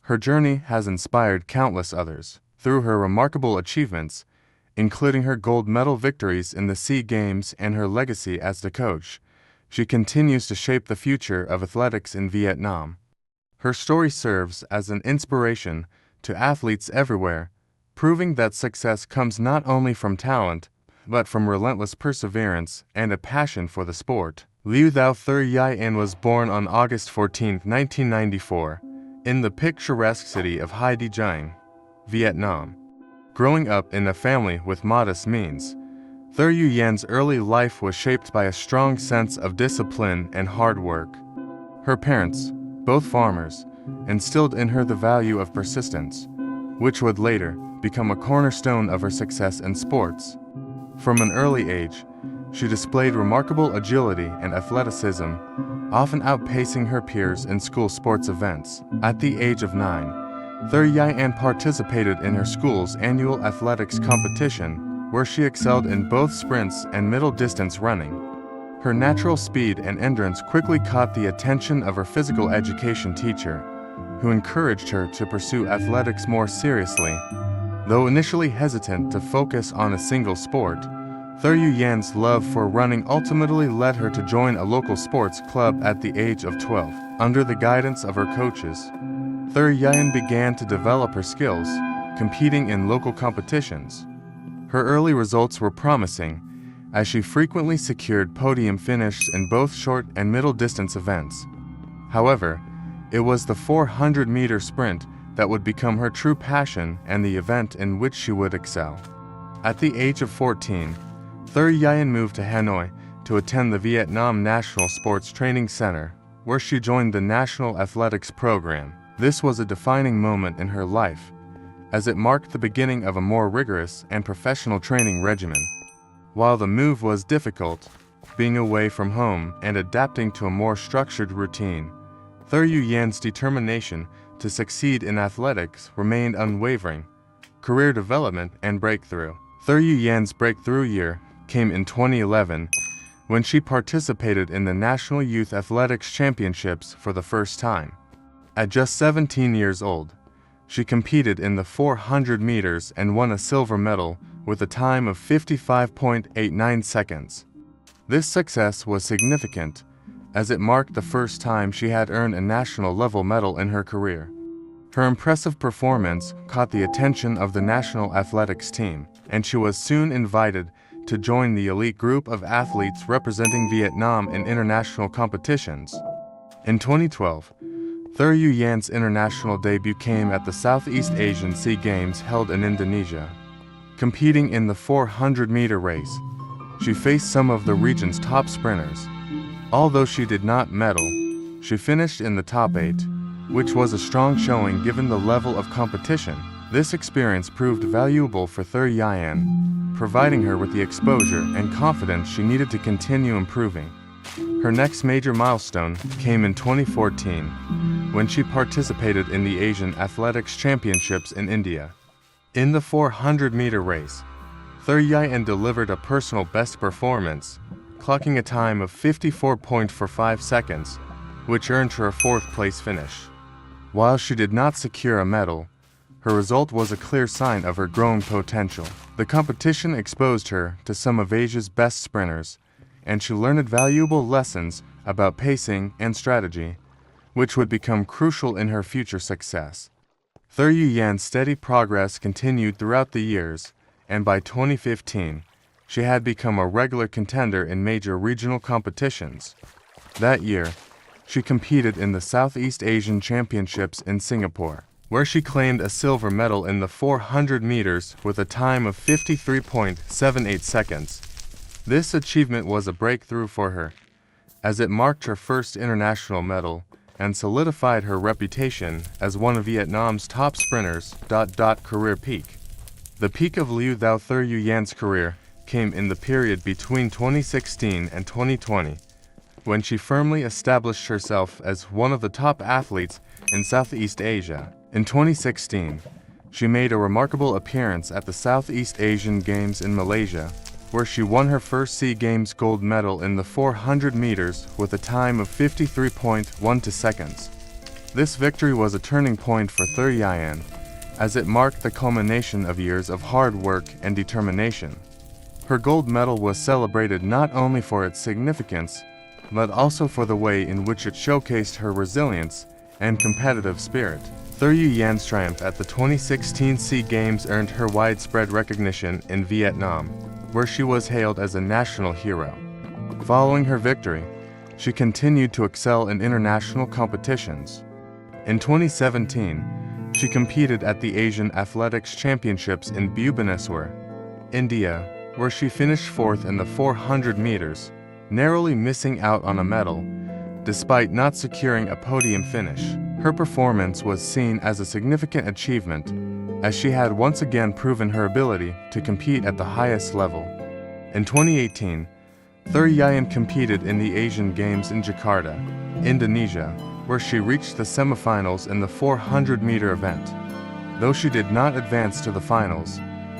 her journey has inspired countless others. Through her remarkable achievements, including her gold medal victories in the SEA Games and her legacy as the coach, she continues to shape the future of athletics in Vietnam. Her story serves as an inspiration to athletes everywhere, proving that success comes not only from talent, but from relentless perseverance and a passion for the sport. Liu Thao Thuy Yen was born on August 14, 1994, in the picturesque city of Hai Di Giang, Vietnam. Growing up in a family with modest means, Thuy Yen's early life was shaped by a strong sense of discipline and hard work. Her parents, both farmers, instilled in her the value of persistence, which would later become a cornerstone of her success in sports. From an early age, she displayed remarkable agility and athleticism, often outpacing her peers in school sports events. At the age of 9, Thuy Yen participated in her school's annual athletics competition, where she excelled in both sprints and middle-distance running. Her natural speed and endurance quickly caught the attention of her physical education teacher, who encouraged her to pursue athletics more seriously. Though initially hesitant to focus on a single sport, Thuryu Yan's love for running ultimately led her to join a local sports club at the age of 12. Under the guidance of her coaches, Thuryu Yan began to develop her skills, competing in local competitions. Her early results were promising, as she frequently secured podium finishes in both short and middle distance events. However, it was the 400-meter sprint that would become her true passion and the event in which she would excel. At the age of 14, Thuryu Yan moved to Hanoi to attend the Vietnam National Sports Training Center, where she joined the National Athletics Program. This was a defining moment in her life, as it marked the beginning of a more rigorous and professional training regimen. While the move was difficult, being away from home and adapting to a more structured routine, Thuryu Yan's determination to succeed in athletics remained unwavering. Career development and breakthrough. Thuryu Yan's breakthrough year came in 2011, when she participated in the National Youth Athletics Championships for the first time. At just 17 years old, she competed in the 400 meters and won a silver medal with a time of 55.89 seconds. This success was significant, as it marked the first time she had earned a national-level medal in her career. Her impressive performance caught the attention of the national athletics team, and she was soon invited to join the elite group of athletes representing Vietnam in international competitions. In 2012, Thuryu Yan's international debut came at the Southeast Asian Sea Games held in Indonesia. Competing in the 400-meter race, she faced some of the region's top sprinters. Although she did not medal, she finished in the top 8, which was a strong showing given the level of competition. This experience proved valuable for Thuryu Yan, providing her with the exposure and confidence she needed to continue improving. Her next major milestone came in 2014, when she participated in the Asian Athletics Championships in India. In the 400-meter race, Thuryu Yan delivered a personal best performance, clocking a time of 54.45 seconds, which earned her a fourth-place finish. While she did not secure a medal, her result was a clear sign of her growing potential. The competition exposed her to some of Asia's best sprinters, and she learned valuable lessons about pacing and strategy, which would become crucial in her future success. Thuryu Yan's steady progress continued throughout the years, and by 2015, she had become a regular contender in major regional competitions. That year, she competed in the Southeast Asian Championships in Singapore, where she claimed a silver medal in the 400 meters with a time of 53.78 seconds. This achievement was a breakthrough for her, as it marked her first international medal and solidified her reputation as one of Vietnam's top sprinters. Career peak. The peak of Liu Thao Thuryu Yan's career came in the period between 2016 and 2020, when she firmly established herself as one of the top athletes in Southeast Asia. In 2016, she made a remarkable appearance at the Southeast Asian Games in Malaysia, where she won her first SEA Games gold medal in the 400 meters with a time of 53.12 seconds. This victory was a turning point for Thuryu Yan, as it marked the culmination of years of hard work and determination. Her gold medal was celebrated not only for its significance, but also for the way in which it showcased her resilience and competitive spirit. Thuryu Yan's triumph at the 2016 SEA Games earned her widespread recognition in Vietnam, where she was hailed as a national hero. Following her victory, she continued to excel in international competitions. In 2017, she competed at the Asian Athletics Championships in Bhubaneswar, India, where she finished fourth in the 400 meters, narrowly missing out on a medal, despite not securing a podium finish. Her performance was seen as a significant achievement, as she had once again proven her ability to compete at the highest level. In 2018, Thuryu Yan competed in the Asian Games in Jakarta, Indonesia, where she reached the semifinals in the 400-meter event. Though she did not advance to the finals,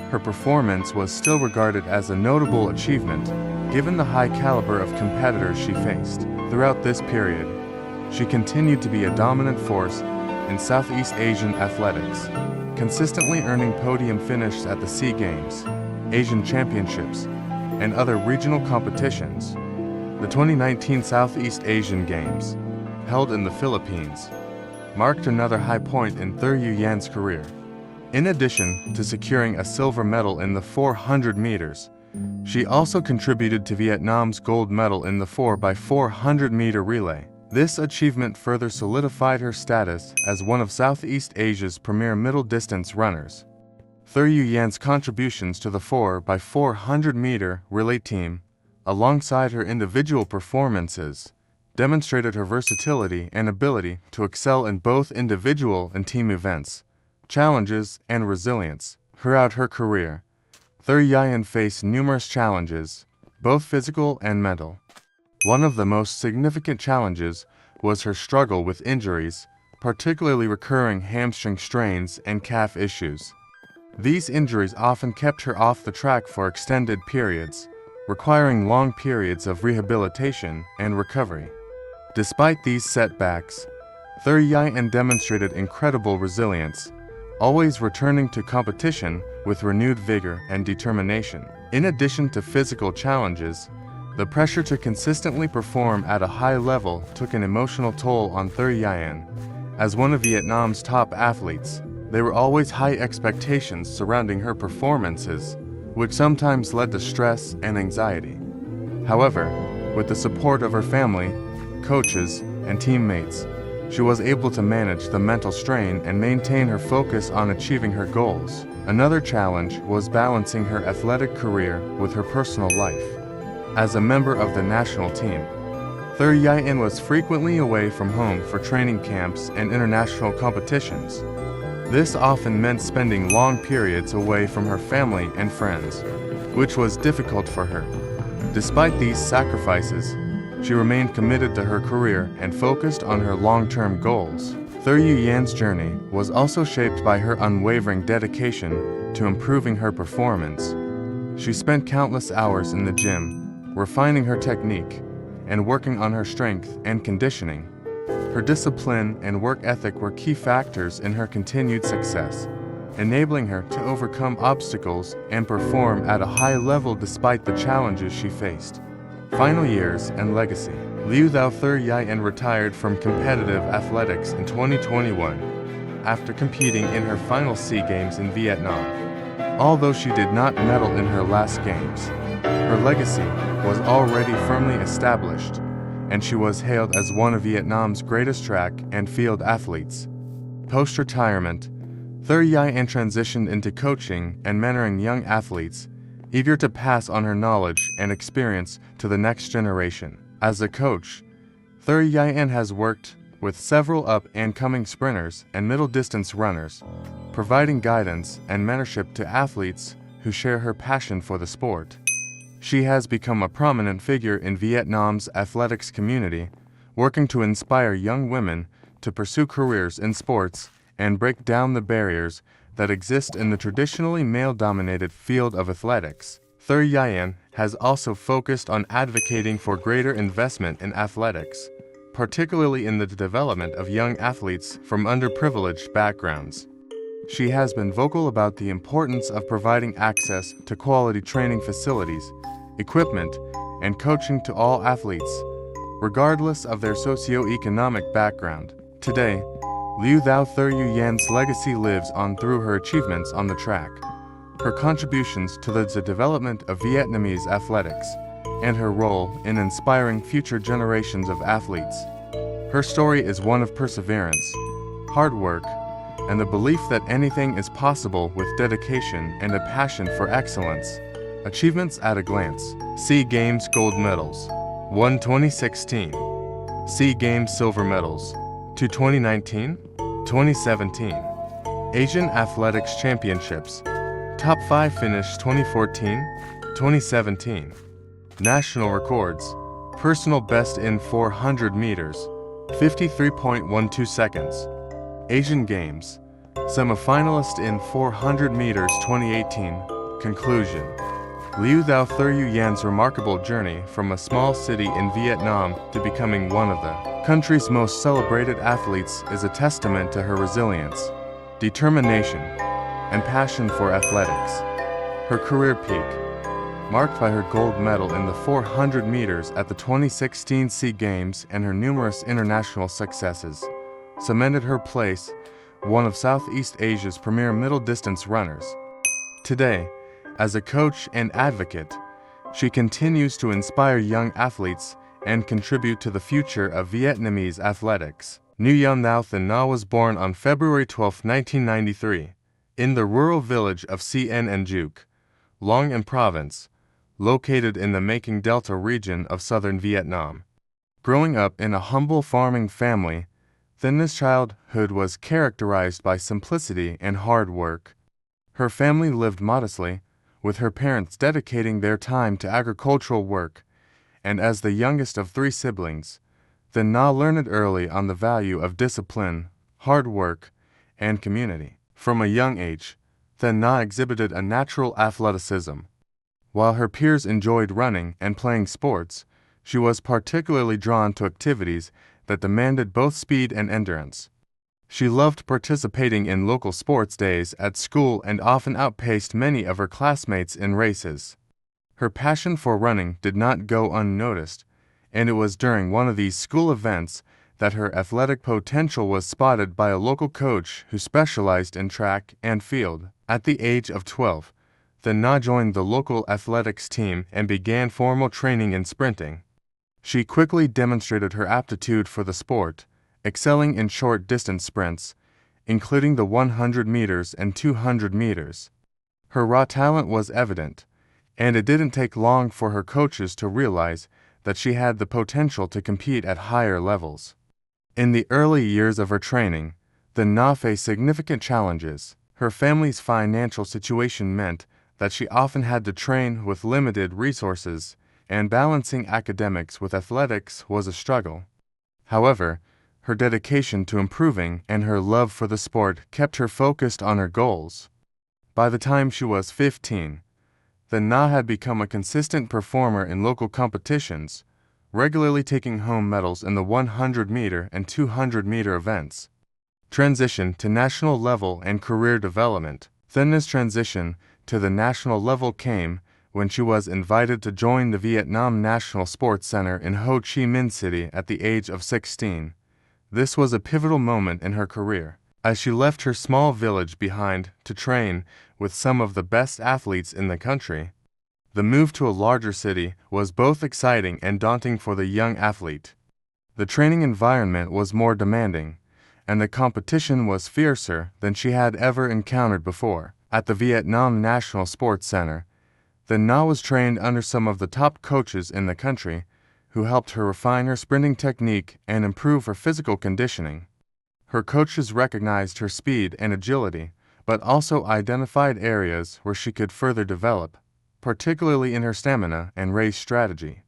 her performance was still regarded as a notable achievement, given the high caliber of competitors she faced. Throughout this period, she continued to be a dominant force, in Southeast Asian athletics, consistently earning podium finishes at the SEA Games, Asian Championships, and other regional competitions. The 2019 Southeast Asian Games, held in the Philippines, marked another high point in Thur-Yu Yan's career. In addition to securing a silver medal in the 400 meters, she also contributed to Vietnam's gold medal in the 4x400-meter relay. This achievement further solidified her status as one of Southeast Asia's premier middle-distance runners. Thur-Yu Yan's contributions to the 4x400-meter relay team, alongside her individual performances, demonstrated her versatility and ability to excel in both individual and team events, challenges, and resilience. Throughout her career, Thur-Yu Yan faced numerous challenges, both physical and mental. One of the most significant challenges was her struggle with injuries, particularly recurring hamstring strains and calf issues. These injuries often kept her off the track for extended periods, requiring long periods of rehabilitation and recovery. Despite these setbacks, Thur-Yu Yan demonstrated incredible resilience, always returning to competition with renewed vigor and determination. In addition to physical challenges, the pressure to consistently perform at a high level took an emotional toll on Thur-Yu Yan. As one of Vietnam's top athletes, there were always high expectations surrounding her performances, which sometimes led to stress and anxiety. However, with the support of her family, coaches, and teammates, she was able to manage the mental strain and maintain her focus on achieving her goals. Another challenge was balancing her athletic career with her personal life. As a member of the national team, Thur-Yu Yan was frequently away from home for training camps and international competitions. This often meant spending long periods away from her family and friends, which was difficult for her. Despite these sacrifices, she remained committed to her career and focused on her long-term goals. Thur-Yu Yan's journey was also shaped by her unwavering dedication to improving her performance. She spent countless hours in the gym, refining her technique, and working on her strength and conditioning. Her discipline and work ethic were key factors in her continued success, enabling her to overcome obstacles and perform at a high level despite the challenges she faced. Final years and legacy. Liu Thao Thur-Yu Yan retired from competitive athletics in 2021 after competing in her final SEA Games in Vietnam. Although she did not medal in her last games, her legacy was already firmly established, and she was hailed as one of Vietnam's greatest track and field athletes. Post-retirement, Thur-Yu Yan transitioned into coaching and mentoring young athletes, eager to pass on her knowledge and experience to the next generation. As a coach, Thur-Yu Yan has worked with several up-and-coming sprinters and middle-distance runners, providing guidance and mentorship to athletes who share her passion for the sport. She has become a prominent figure in Vietnam's athletics community, working to inspire young women to pursue careers in sports and break down the barriers that exist in the traditionally male-dominated field of athletics. Thur-Yu Yan has also focused on advocating for greater investment in athletics, particularly in the development of young athletes from underprivileged backgrounds. She has been vocal about the importance of providing access to quality training facilities, equipment, and coaching to all athletes, regardless of their socio-economic background. Today, Liu Thao Thur-Yu Yan's legacy lives on through her achievements on the track, her contributions to the development of Vietnamese athletics, and her role in inspiring future generations of athletes. Her story is one of perseverance, hard work, and the belief that anything is possible with dedication and a passion for excellence. Achievements at a glance. SEA Games gold medals. 1 2016. SEA Games silver medals. 2 2019, 2017. Asian Athletics Championships. Top 5 finish 2014, 2017. National records. Personal best in 400 meters. 53.12 seconds. Asian Games. Semi-finalist in 400 meters 2018. Conclusion. Liu Thao Thu Yan's remarkable journey from a small city in Vietnam to becoming one of the country's most celebrated athletes is a testament to her resilience, determination, and passion for athletics. Her career peak, marked by her gold medal in the 400 meters at the 2016 SEA Games and her numerous international successes, cemented her place one of Southeast Asia's premier middle-distance runners. Today, as a coach and advocate, she continues to inspire young athletes and contribute to the future of Vietnamese athletics. Nguyen Thao Thanh Nga was born on February 12, 1993, in the rural village of Cien An Duc, Long An Province, located in the Mekong Delta region of southern Vietnam. Growing up in a humble farming family, Thanh Nga's childhood was characterized by simplicity and hard work. Her family lived modestly, with her parents dedicating their time to agricultural work, and as the youngest of 3 siblings, Thanh Nga learned early on the value of discipline, hard work, and community. From a young age, Thanh Nga exhibited a natural athleticism. While her peers enjoyed running and playing sports, she was particularly drawn to activities that demanded both speed and endurance. She loved participating in local sports days at school and often outpaced many of her classmates in races. Her passion for running did not go unnoticed, and it was during one of these school events that her athletic potential was spotted by a local coach who specialized in track and field. At the age of 12, Thanh Nga joined the local athletics team and began formal training in sprinting. She quickly demonstrated her aptitude for the sport, excelling in short-distance sprints, including the 100 meters and 200 meters. Her raw talent was evident, and it didn't take long for her coaches to realize that she had the potential to compete at higher levels. In the early years of her training, Thanh Nga faced significant challenges. Her family's financial situation meant that she often had to train with limited resources, and balancing academics with athletics was a struggle. However, her dedication to improving and her love for the sport kept her focused on her goals. By the time she was 15, Thanh Nga had become a consistent performer in local competitions, regularly taking home medals in the 100-meter and 200-meter events. Transition to national level and career development. Thanh Nga's transition to the national level came when she was invited to join the Vietnam National Sports Center in Ho Chi Minh City at the age of 16. This was a pivotal moment in her career, as she left her small village behind to train with some of the best athletes in the country. The move to a larger city was both exciting and daunting for the young athlete. The training environment was more demanding, and the competition was fiercer than she had ever encountered before. At the Vietnam National Sports Center, Thanh Nga was trained under some of the top coaches in the country, who helped her refine her sprinting technique and improve her physical conditioning. Her coaches recognized her speed and agility, but also identified areas where she could further develop, particularly in her stamina and race strategy.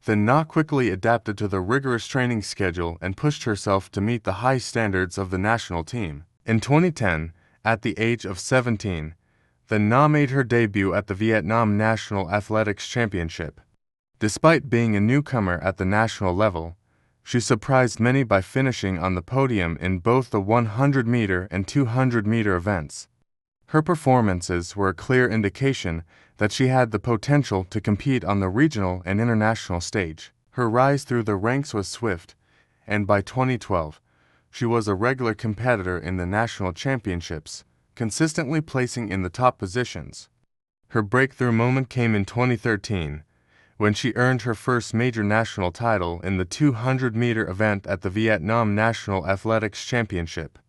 Thanh Nga quickly adapted to the rigorous training schedule and pushed herself to meet the high standards of the national team. In 2010, at the age of 17, Thanh Nga made her debut at the Vietnam National Athletics Championship. Despite being a newcomer at the national level, she surprised many by finishing on the podium in both the 100-meter and 200-meter events. Her performances were a clear indication that she had the potential to compete on the regional and international stage. Her rise through the ranks was swift, and by 2012, she was a regular competitor in the national championships, consistently placing in the top positions. Her breakthrough moment came in 2013, when she earned her first major national title in the 200-meter event at the Vietnam National Athletics Championship.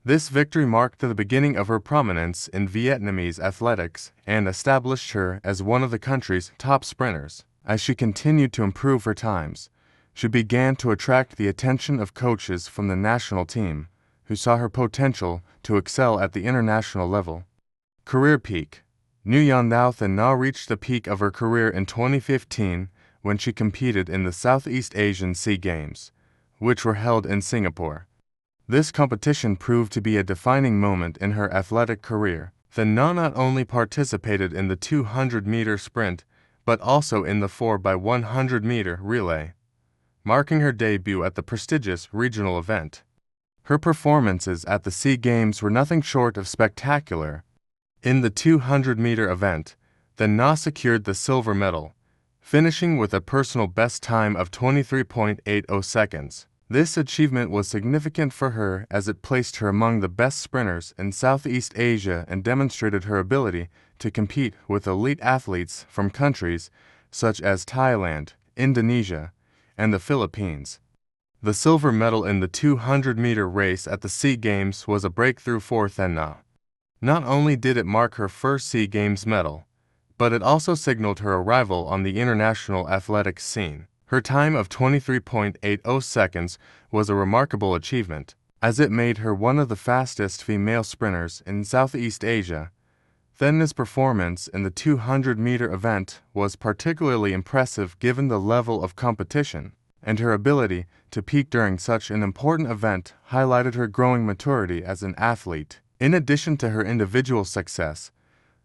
This victory marked the beginning of her prominence in Vietnamese athletics and established her as one of the country's top sprinters. As she continued to improve her times, she began to attract the attention of coaches from the national team, who saw her potential to excel at the international level. Career peak. Nguyen Thao Thanh Nga reached the peak of her career in 2015 when she competed in the Southeast Asian SEA Games, which were held in Singapore. This competition proved to be a defining moment in her athletic career. The Na not only participated in the 200-meter sprint, but also in the 4x100-meter relay, marking her debut at the prestigious regional event. Her performances at the SEA Games were nothing short of spectacular. In the 200-meter event, the Na secured the silver medal, finishing with a personal best time of 23.80 seconds. This achievement was significant for her as it placed her among the best sprinters in Southeast Asia and demonstrated her ability to compete with elite athletes from countries such as Thailand, Indonesia, and the Philippines. The silver medal in the 200-meter race at the SEA Games was a breakthrough for Then Na. Not only did it mark her first SEA Games medal, but it also signaled her arrival on the international athletics scene. Her time of 23.80 seconds was a remarkable achievement, as it made her one of the fastest female sprinters in Southeast Asia. Then Na's performance in the 200-meter event was particularly impressive given the level of competition, and her ability to peak during such an important event highlighted her growing maturity as an athlete. In addition to her individual success,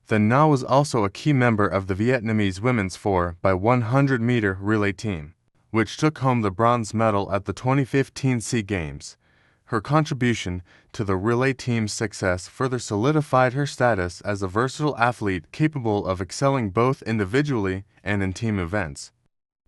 Then Na was also a key member of the Vietnamese women's 4x100-meter relay team, which took home the bronze medal at the 2015 SEA Games. Her contribution to the relay team's success further solidified her status as a versatile athlete capable of excelling both individually and in team events.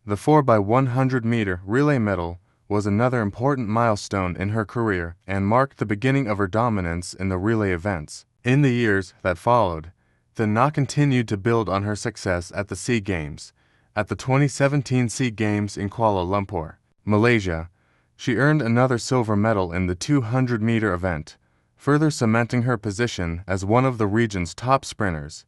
The 4x100-meter relay medal was another important milestone in her career and marked the beginning of her dominance in the relay events. In the years that followed, Then Na continued to build on her success at the SEA Games. At the 2017 SEA Games in Kuala Lumpur, Malaysia, she earned another silver medal in the 200-meter event, further cementing her position as one of the region's top sprinters.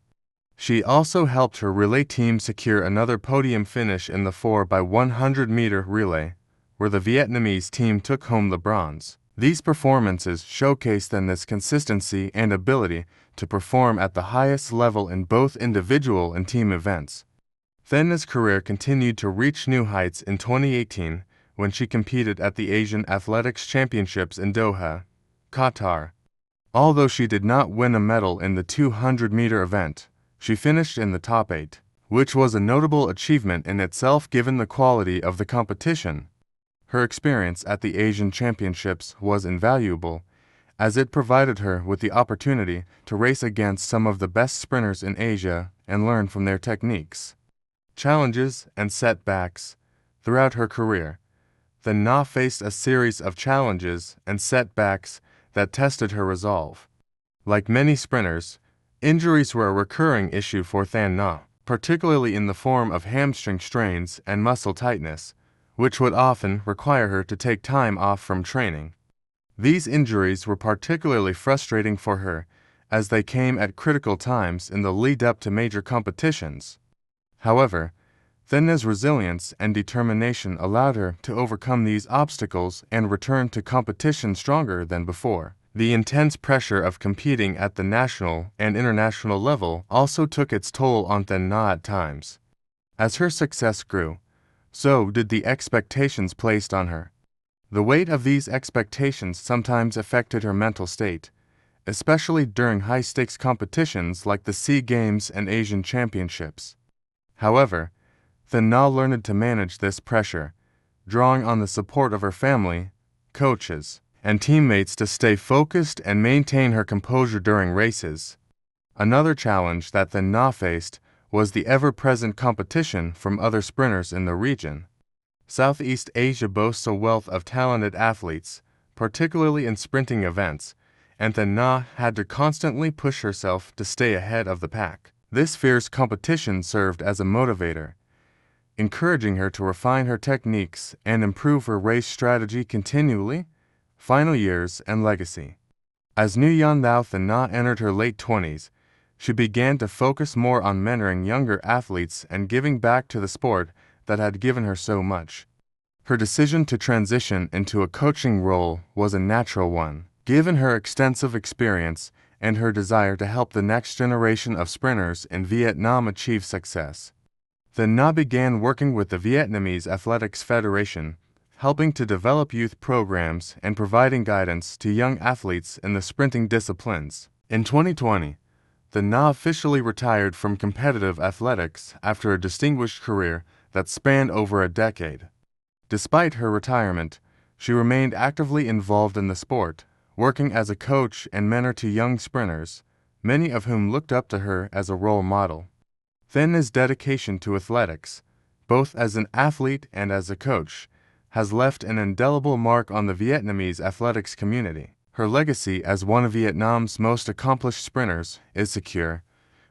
She also helped her relay team secure another podium finish in the 4x100-meter relay, where the Vietnamese team took home the bronze. These performances showcased Then Na's consistency and ability to perform at the highest level in both individual and team events. Then Na's career continued to reach new heights in 2018 when she competed at the Asian Athletics Championships in Doha, Qatar. Although she did not win a medal in the 200-meter event, she finished in the top 8, which was a notable achievement in itself given the quality of the competition. Her experience at the Asian Championships was invaluable, as it provided her with the opportunity to race against some of the best sprinters in Asia and learn from their techniques. Challenges and setbacks. Throughout her career, Then Na faced a series of challenges and setbacks that tested her resolve. Like many sprinters, injuries were a recurring issue for Then Na, particularly in the form of hamstring strains and muscle tightness, which would often require her to take time off from training. These injuries were particularly frustrating for her, as they came at critical times in the lead-up to major competitions. However, Then Na's resilience and determination allowed her to overcome these obstacles and return to competition stronger than before. The intense pressure of competing at the national and international level also took its toll on Then Na at times. As her success grew, so did the expectations placed on her. The weight of these expectations sometimes affected her mental state, especially during high-stakes competitions like the SEA Games and Asian Championships. However, Then Na learned to manage this pressure, drawing on the support of her family, coaches, and teammates to stay focused and maintain her composure during races. Another challenge that Then Na faced was the ever-present competition from other sprinters in the region. Southeast Asia boasts a wealth of talented athletes, particularly in sprinting events, and Then Na had to constantly push herself to stay ahead of the pack. This fierce competition served as a motivator, encouraging her to refine her techniques and improve her race strategy continually. Final years and legacy. As Nguyen Thao Then Na entered her late 20s, she began to focus more on mentoring younger athletes and giving back to the sport that had given her so much. Her decision to transition into a coaching role was a natural one, given her extensive experience and her desire to help the next generation of sprinters in Vietnam achieve success. Then Na began working with the Vietnamese Athletics Federation, helping to develop youth programs and providing guidance to young athletes in the sprinting disciplines. In 2020, The Na officially retired from competitive athletics after a distinguished career that spanned over a decade. Despite her retirement, she remained actively involved in the sport, working as a coach and mentor to young sprinters, many of whom looked up to her as a role model. Then's dedication to athletics, both as an athlete and as a coach, has left an indelible mark on the Vietnamese athletics community. Her legacy as one of Vietnam's most accomplished sprinters is secure,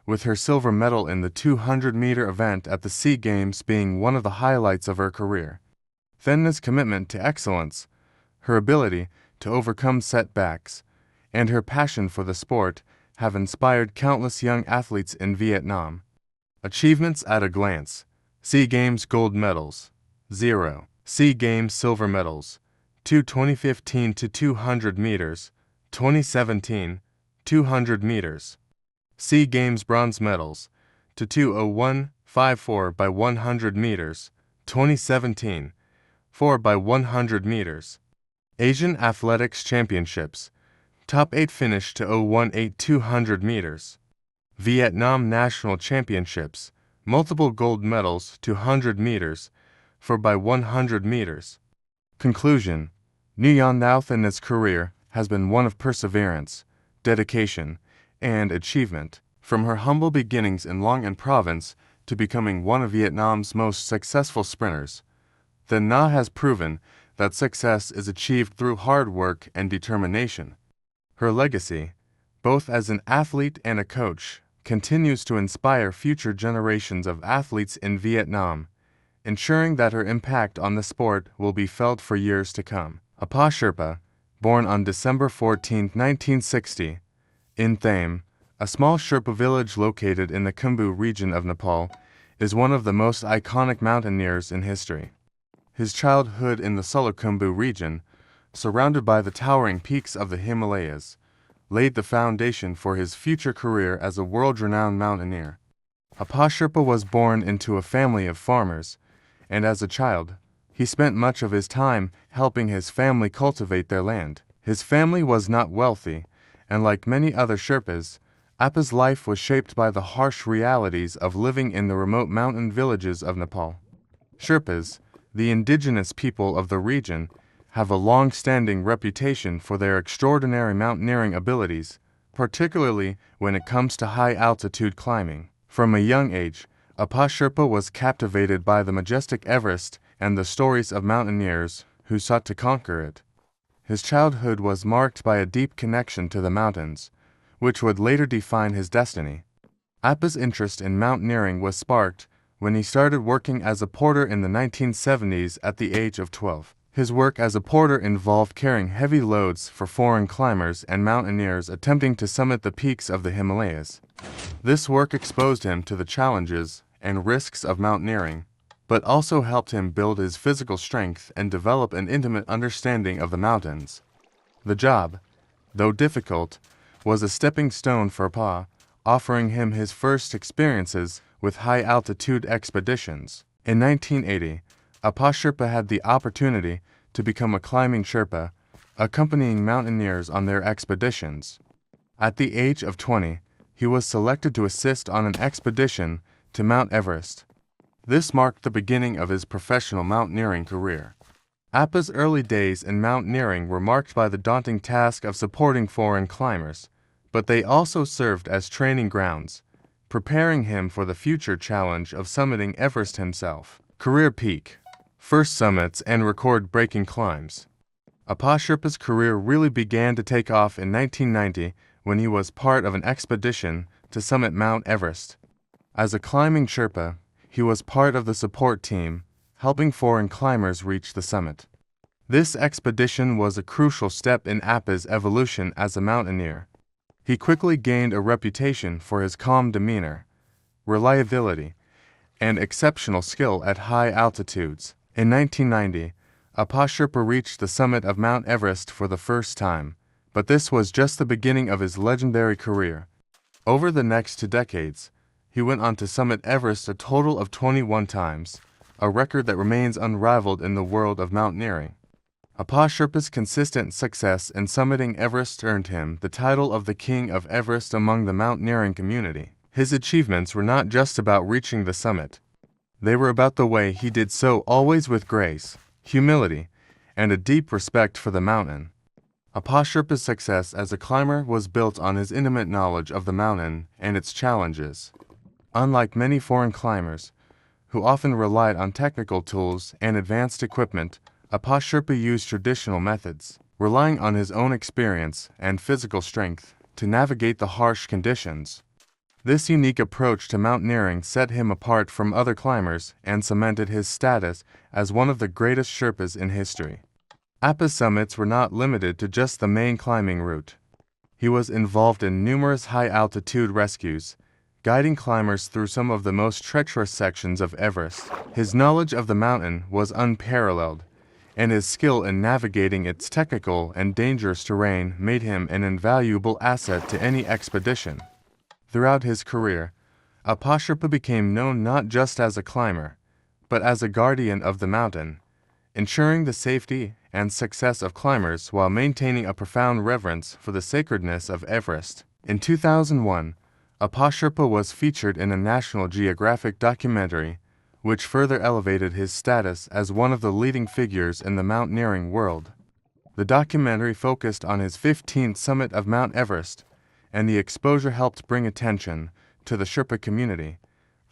with her silver medal in the 200-meter event at the SEA Games being one of the highlights of her career. Then's commitment to excellence, her ability to overcome setbacks, and her passion for the sport have inspired countless young athletes in Vietnam. Achievements at a glance: SEA Games gold medals, 0. SEA Games silver medals, 2015 to 200 meters, 2017, 200 meters. SEA Games bronze medals, 2:01.54 by 100 meters, 2017, 4 by 100 meters. Asian Athletics Championships, top 8 finish to 0:18 200 meters. Vietnam National Championships, multiple gold medals to 100 meters, 4 by 100 meters. Conclusion: Nguyen Lao Thin's career has been one of perseverance, dedication, and achievement. From her humble beginnings in Long An Province to becoming one of Vietnam's most successful sprinters, the Na has proven that success is achieved through hard work and determination. Her legacy, both as an athlete and a coach, continues to inspire future generations of athletes in Vietnam, ensuring that her impact on the sport will be felt for years to come. Apa Sherpa, born on December 14, 1960, in Thame, a small Sherpa village located in the Khumbu region of Nepal, is one of the most iconic mountaineers in history. His childhood in the Solukhumbu region, surrounded by the towering peaks of the Himalayas, laid the foundation for his future career as a world-renowned mountaineer. Apa Sherpa was born into a family of farmers, and as a child, he spent much of his time helping his family cultivate their land. His family was not wealthy, and like many other Sherpas, Apa's life was shaped by the harsh realities of living in the remote mountain villages of Nepal. Sherpas, the indigenous people of the region, have a long-standing reputation for their extraordinary mountaineering abilities, particularly when it comes to high-altitude climbing. From a young age, Apa Sherpa was captivated by the majestic Everest and the stories of mountaineers who sought to conquer it. His childhood was marked by a deep connection to the mountains, which would later define his destiny. Apa's interest in mountaineering was sparked when he started working as a porter in the 1970s at the age of 12. His work as a porter involved carrying heavy loads for foreign climbers and mountaineers attempting to summit the peaks of the Himalayas. This work exposed him to the challenges and risks of mountaineering, but also helped him build his physical strength and develop an intimate understanding of the mountains. The job, though difficult, was a stepping stone for Pa, offering him his first experiences with high-altitude expeditions. In 1980, Apa Sherpa had the opportunity to become a climbing Sherpa, accompanying mountaineers on their expeditions. At the age of 20, he was selected to assist on an expedition to Mount Everest. This marked the beginning of his professional mountaineering career. Apa's early days in mountaineering were marked by the daunting task of supporting foreign climbers, but they also served as training grounds, preparing him for the future challenge of summiting Everest himself. Career peak: first summits and record-breaking climbs. Apa Sherpa's career really began to take off in 1990 when he was part of an expedition to summit Mount Everest. As a climbing Sherpa, he was part of the support team, helping foreign climbers reach the summit. This expedition was a crucial step in Apa's evolution as a mountaineer. He quickly gained a reputation for his calm demeanor, reliability, and exceptional skill at high altitudes. In 1990, Apa Sherpa reached the summit of Mount Everest for the first time, but this was just the beginning of his legendary career. Over the next 2 decades, he went on to summit Everest a total of 21 times, a record that remains unrivaled in the world of mountaineering. Apa Sherpa's consistent success in summiting Everest earned him the title of the King of Everest among the mountaineering community. His achievements were not just about reaching the summit. They were about the way he did so, always with grace, humility, and a deep respect for the mountain. Apa Sherpa's success as a climber was built on his intimate knowledge of the mountain and its challenges. Unlike many foreign climbers, who often relied on technical tools and advanced equipment, Apa Sherpa used traditional methods, relying on his own experience and physical strength to navigate the harsh conditions. This unique approach to mountaineering set him apart from other climbers and cemented his status as one of the greatest Sherpas in history. Apa's summits were not limited to just the main climbing route. He was involved in numerous high-altitude rescues, guiding climbers through some of the most treacherous sections of Everest. His knowledge of the mountain was unparalleled, and his skill in navigating its technical and dangerous terrain made him an invaluable asset to any expedition. Throughout his career, Apa Sherpa became known not just as a climber, but as a guardian of the mountain, ensuring the safety and success of climbers while maintaining a profound reverence for the sacredness of Everest. In 2001, Apa Sherpa was featured in a National Geographic documentary, which further elevated his status as one of the leading figures in the mountaineering world. The documentary focused on his 15th summit of Mount Everest, and the exposure helped bring attention to the Sherpa community,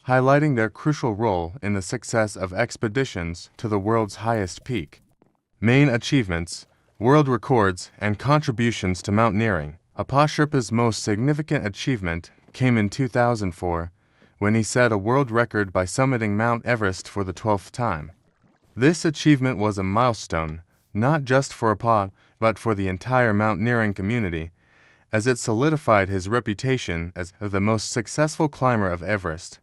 highlighting their crucial role in the success of expeditions to the world's highest peak. Main achievements, world records, and contributions to mountaineering. Apa Sherpa's most significant achievement came in 2004, when he set a world record by summiting Mount Everest for the 12th time. This achievement was a milestone, not just for Apa, but for the entire mountaineering community, as it solidified his reputation as the most successful climber of Everest.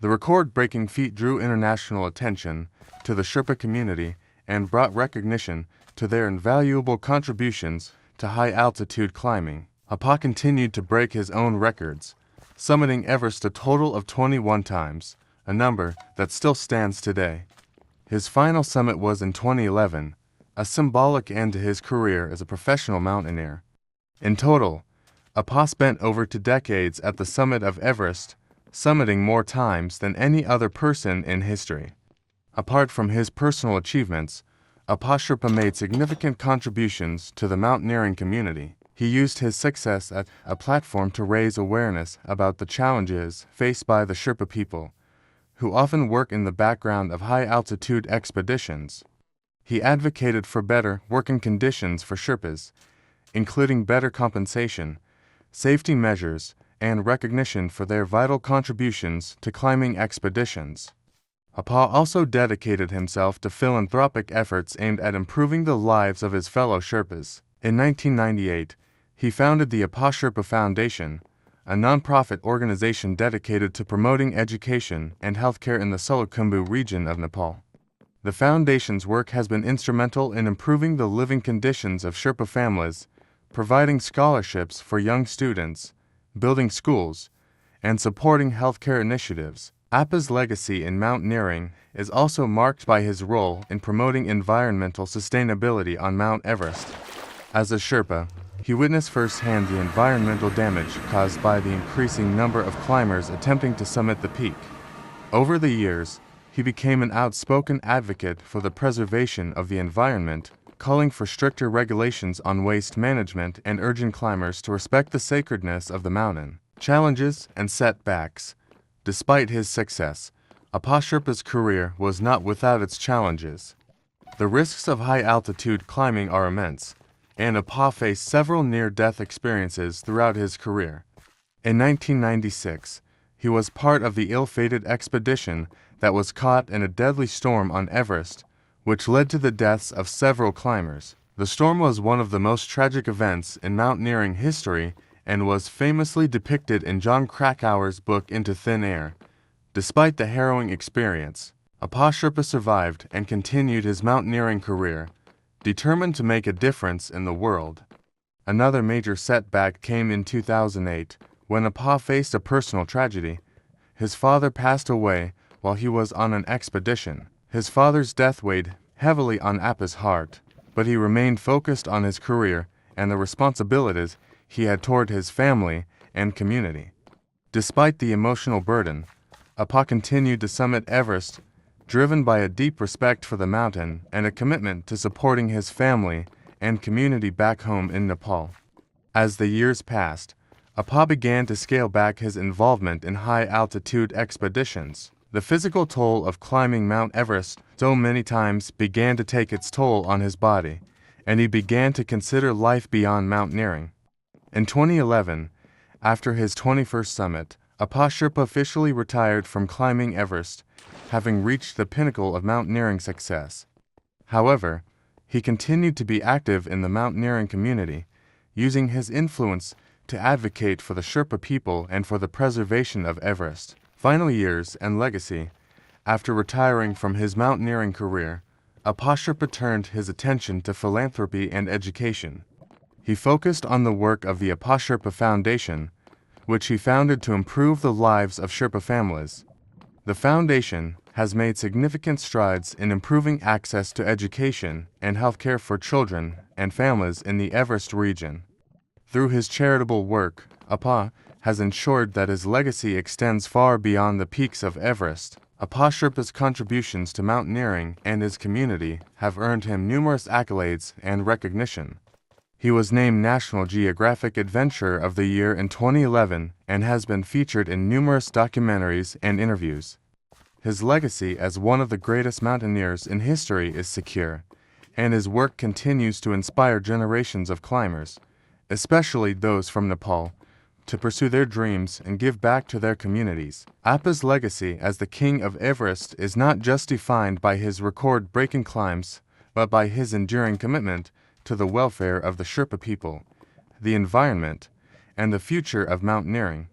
The record-breaking feat drew international attention to the Sherpa community and brought recognition to their invaluable contributions to high-altitude climbing. Apa continued to break his own records, summiting Everest a total of 21 times, a number that still stands today. His final summit was in 2011, a symbolic end to his career as a professional mountaineer. In total, Apa spent over 2 decades at the summit of Everest, summiting more times than any other person in history. Apart from his personal achievements, Apa Sherpa made significant contributions to the mountaineering community. He used his success as a platform to raise awareness about the challenges faced by the Sherpa people, who often work in the background of high-altitude expeditions. He advocated for better working conditions for Sherpas, including better compensation, safety measures, and recognition for their vital contributions to climbing expeditions. Apa also dedicated himself to philanthropic efforts aimed at improving the lives of his fellow Sherpas. In 1998, he founded the Apa Sherpa Foundation, a non-profit organization dedicated to promoting education and healthcare in the Solukhumbu region of Nepal. The foundation's work has been instrumental in improving the living conditions of Sherpa families, providing scholarships for young students, building schools, and supporting healthcare initiatives. Apa's legacy in mountaineering is also marked by his role in promoting environmental sustainability on Mount Everest. As a Sherpa, he witnessed firsthand the environmental damage caused by the increasing number of climbers attempting to summit the peak. Over the years, he became an outspoken advocate for the preservation of the environment, calling for stricter regulations on waste management and urging climbers to respect the sacredness of the mountain. Challenges and setbacks. Despite his success, Apa Sherpa's career was not without its challenges. The risks of high-altitude climbing are immense, and Apa faced several near-death experiences throughout his career. In 1996, he was part of the ill-fated expedition that was caught in a deadly storm on Everest, which led to the deaths of several climbers. The storm was one of the most tragic events in mountaineering history and was famously depicted in Jon Krakauer's book Into Thin Air. Despite the harrowing experience, Apa Sherpa survived and continued his mountaineering career, determined to make a difference in the world. Another major setback came in 2008, when Apa faced a personal tragedy. His father passed away while he was on an expedition. His father's death weighed heavily on Apa's heart, but he remained focused on his career and the responsibilities he had toward his family and community. Despite the emotional burden, Appa continued to summit Everest, driven by a deep respect for the mountain and a commitment to supporting his family and community back home in Nepal. As the years passed, Appa began to scale back his involvement in high-altitude expeditions. The physical toll of climbing Mount Everest so many times began to take its toll on his body, and he began to consider life beyond mountaineering. In 2011, after his 21st summit, Appa Sherpa officially retired from climbing Everest, having reached the pinnacle of mountaineering success. However, he continued to be active in the mountaineering community, using his influence to advocate for the Sherpa people and for the preservation of Everest. Final years and legacy. After retiring from his mountaineering career, Appa Sherpa turned his attention to philanthropy and education. He focused on the work of the Appa Sherpa Foundation, which he founded to improve the lives of Sherpa families. The foundation has made significant strides in improving access to education and healthcare for children and families in the Everest region. Through his charitable work, Appa has ensured that his legacy extends far beyond the peaks of Everest. Appa Sherpa's contributions to mountaineering and his community have earned him numerous accolades and recognition. He was named National Geographic Adventurer of the Year in 2011 and has been featured in numerous documentaries and interviews. His legacy as one of the greatest mountaineers in history is secure, and his work continues to inspire generations of climbers, especially those from Nepal, to pursue their dreams and give back to their communities. Appa's legacy as the King of Everest is not just defined by his record-breaking climbs, but by his enduring commitment to the welfare of the Sherpa people, the environment, and the future of mountaineering.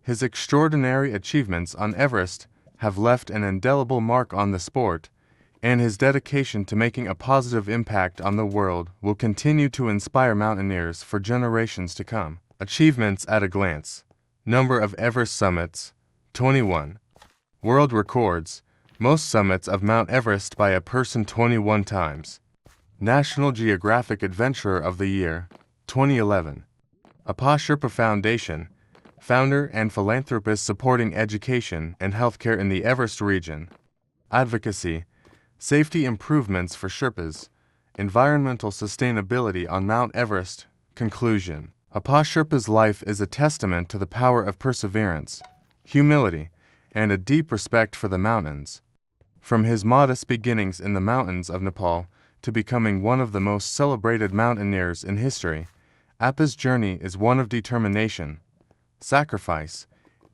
His extraordinary achievements on Everest have left an indelible mark on the sport, and his dedication to making a positive impact on the world will continue to inspire mountaineers for generations to come. Achievements at a glance. Number of Everest summits, 21. World records, most summits of Mount Everest by a person 21 times. National Geographic Adventurer of the Year, 2011. Appa Sherpa Foundation, founder and philanthropist supporting education and healthcare in the Everest region. Advocacy, safety improvements for Sherpas, environmental sustainability on Mount Everest. Conclusion. Appa Sherpa's life is a testament to the power of perseverance, humility, and a deep respect for the mountains. From his modest beginnings in the mountains of Nepal to becoming one of the most celebrated mountaineers in history, Appa's journey is one of determination, sacrifice,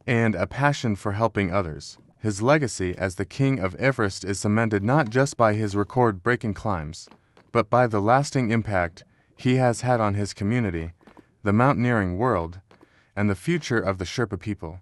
and a passion for helping others. His legacy as the King of Everest is cemented not just by his record-breaking climbs, but by the lasting impact he has had on his community, the mountaineering world, and the future of the Sherpa people.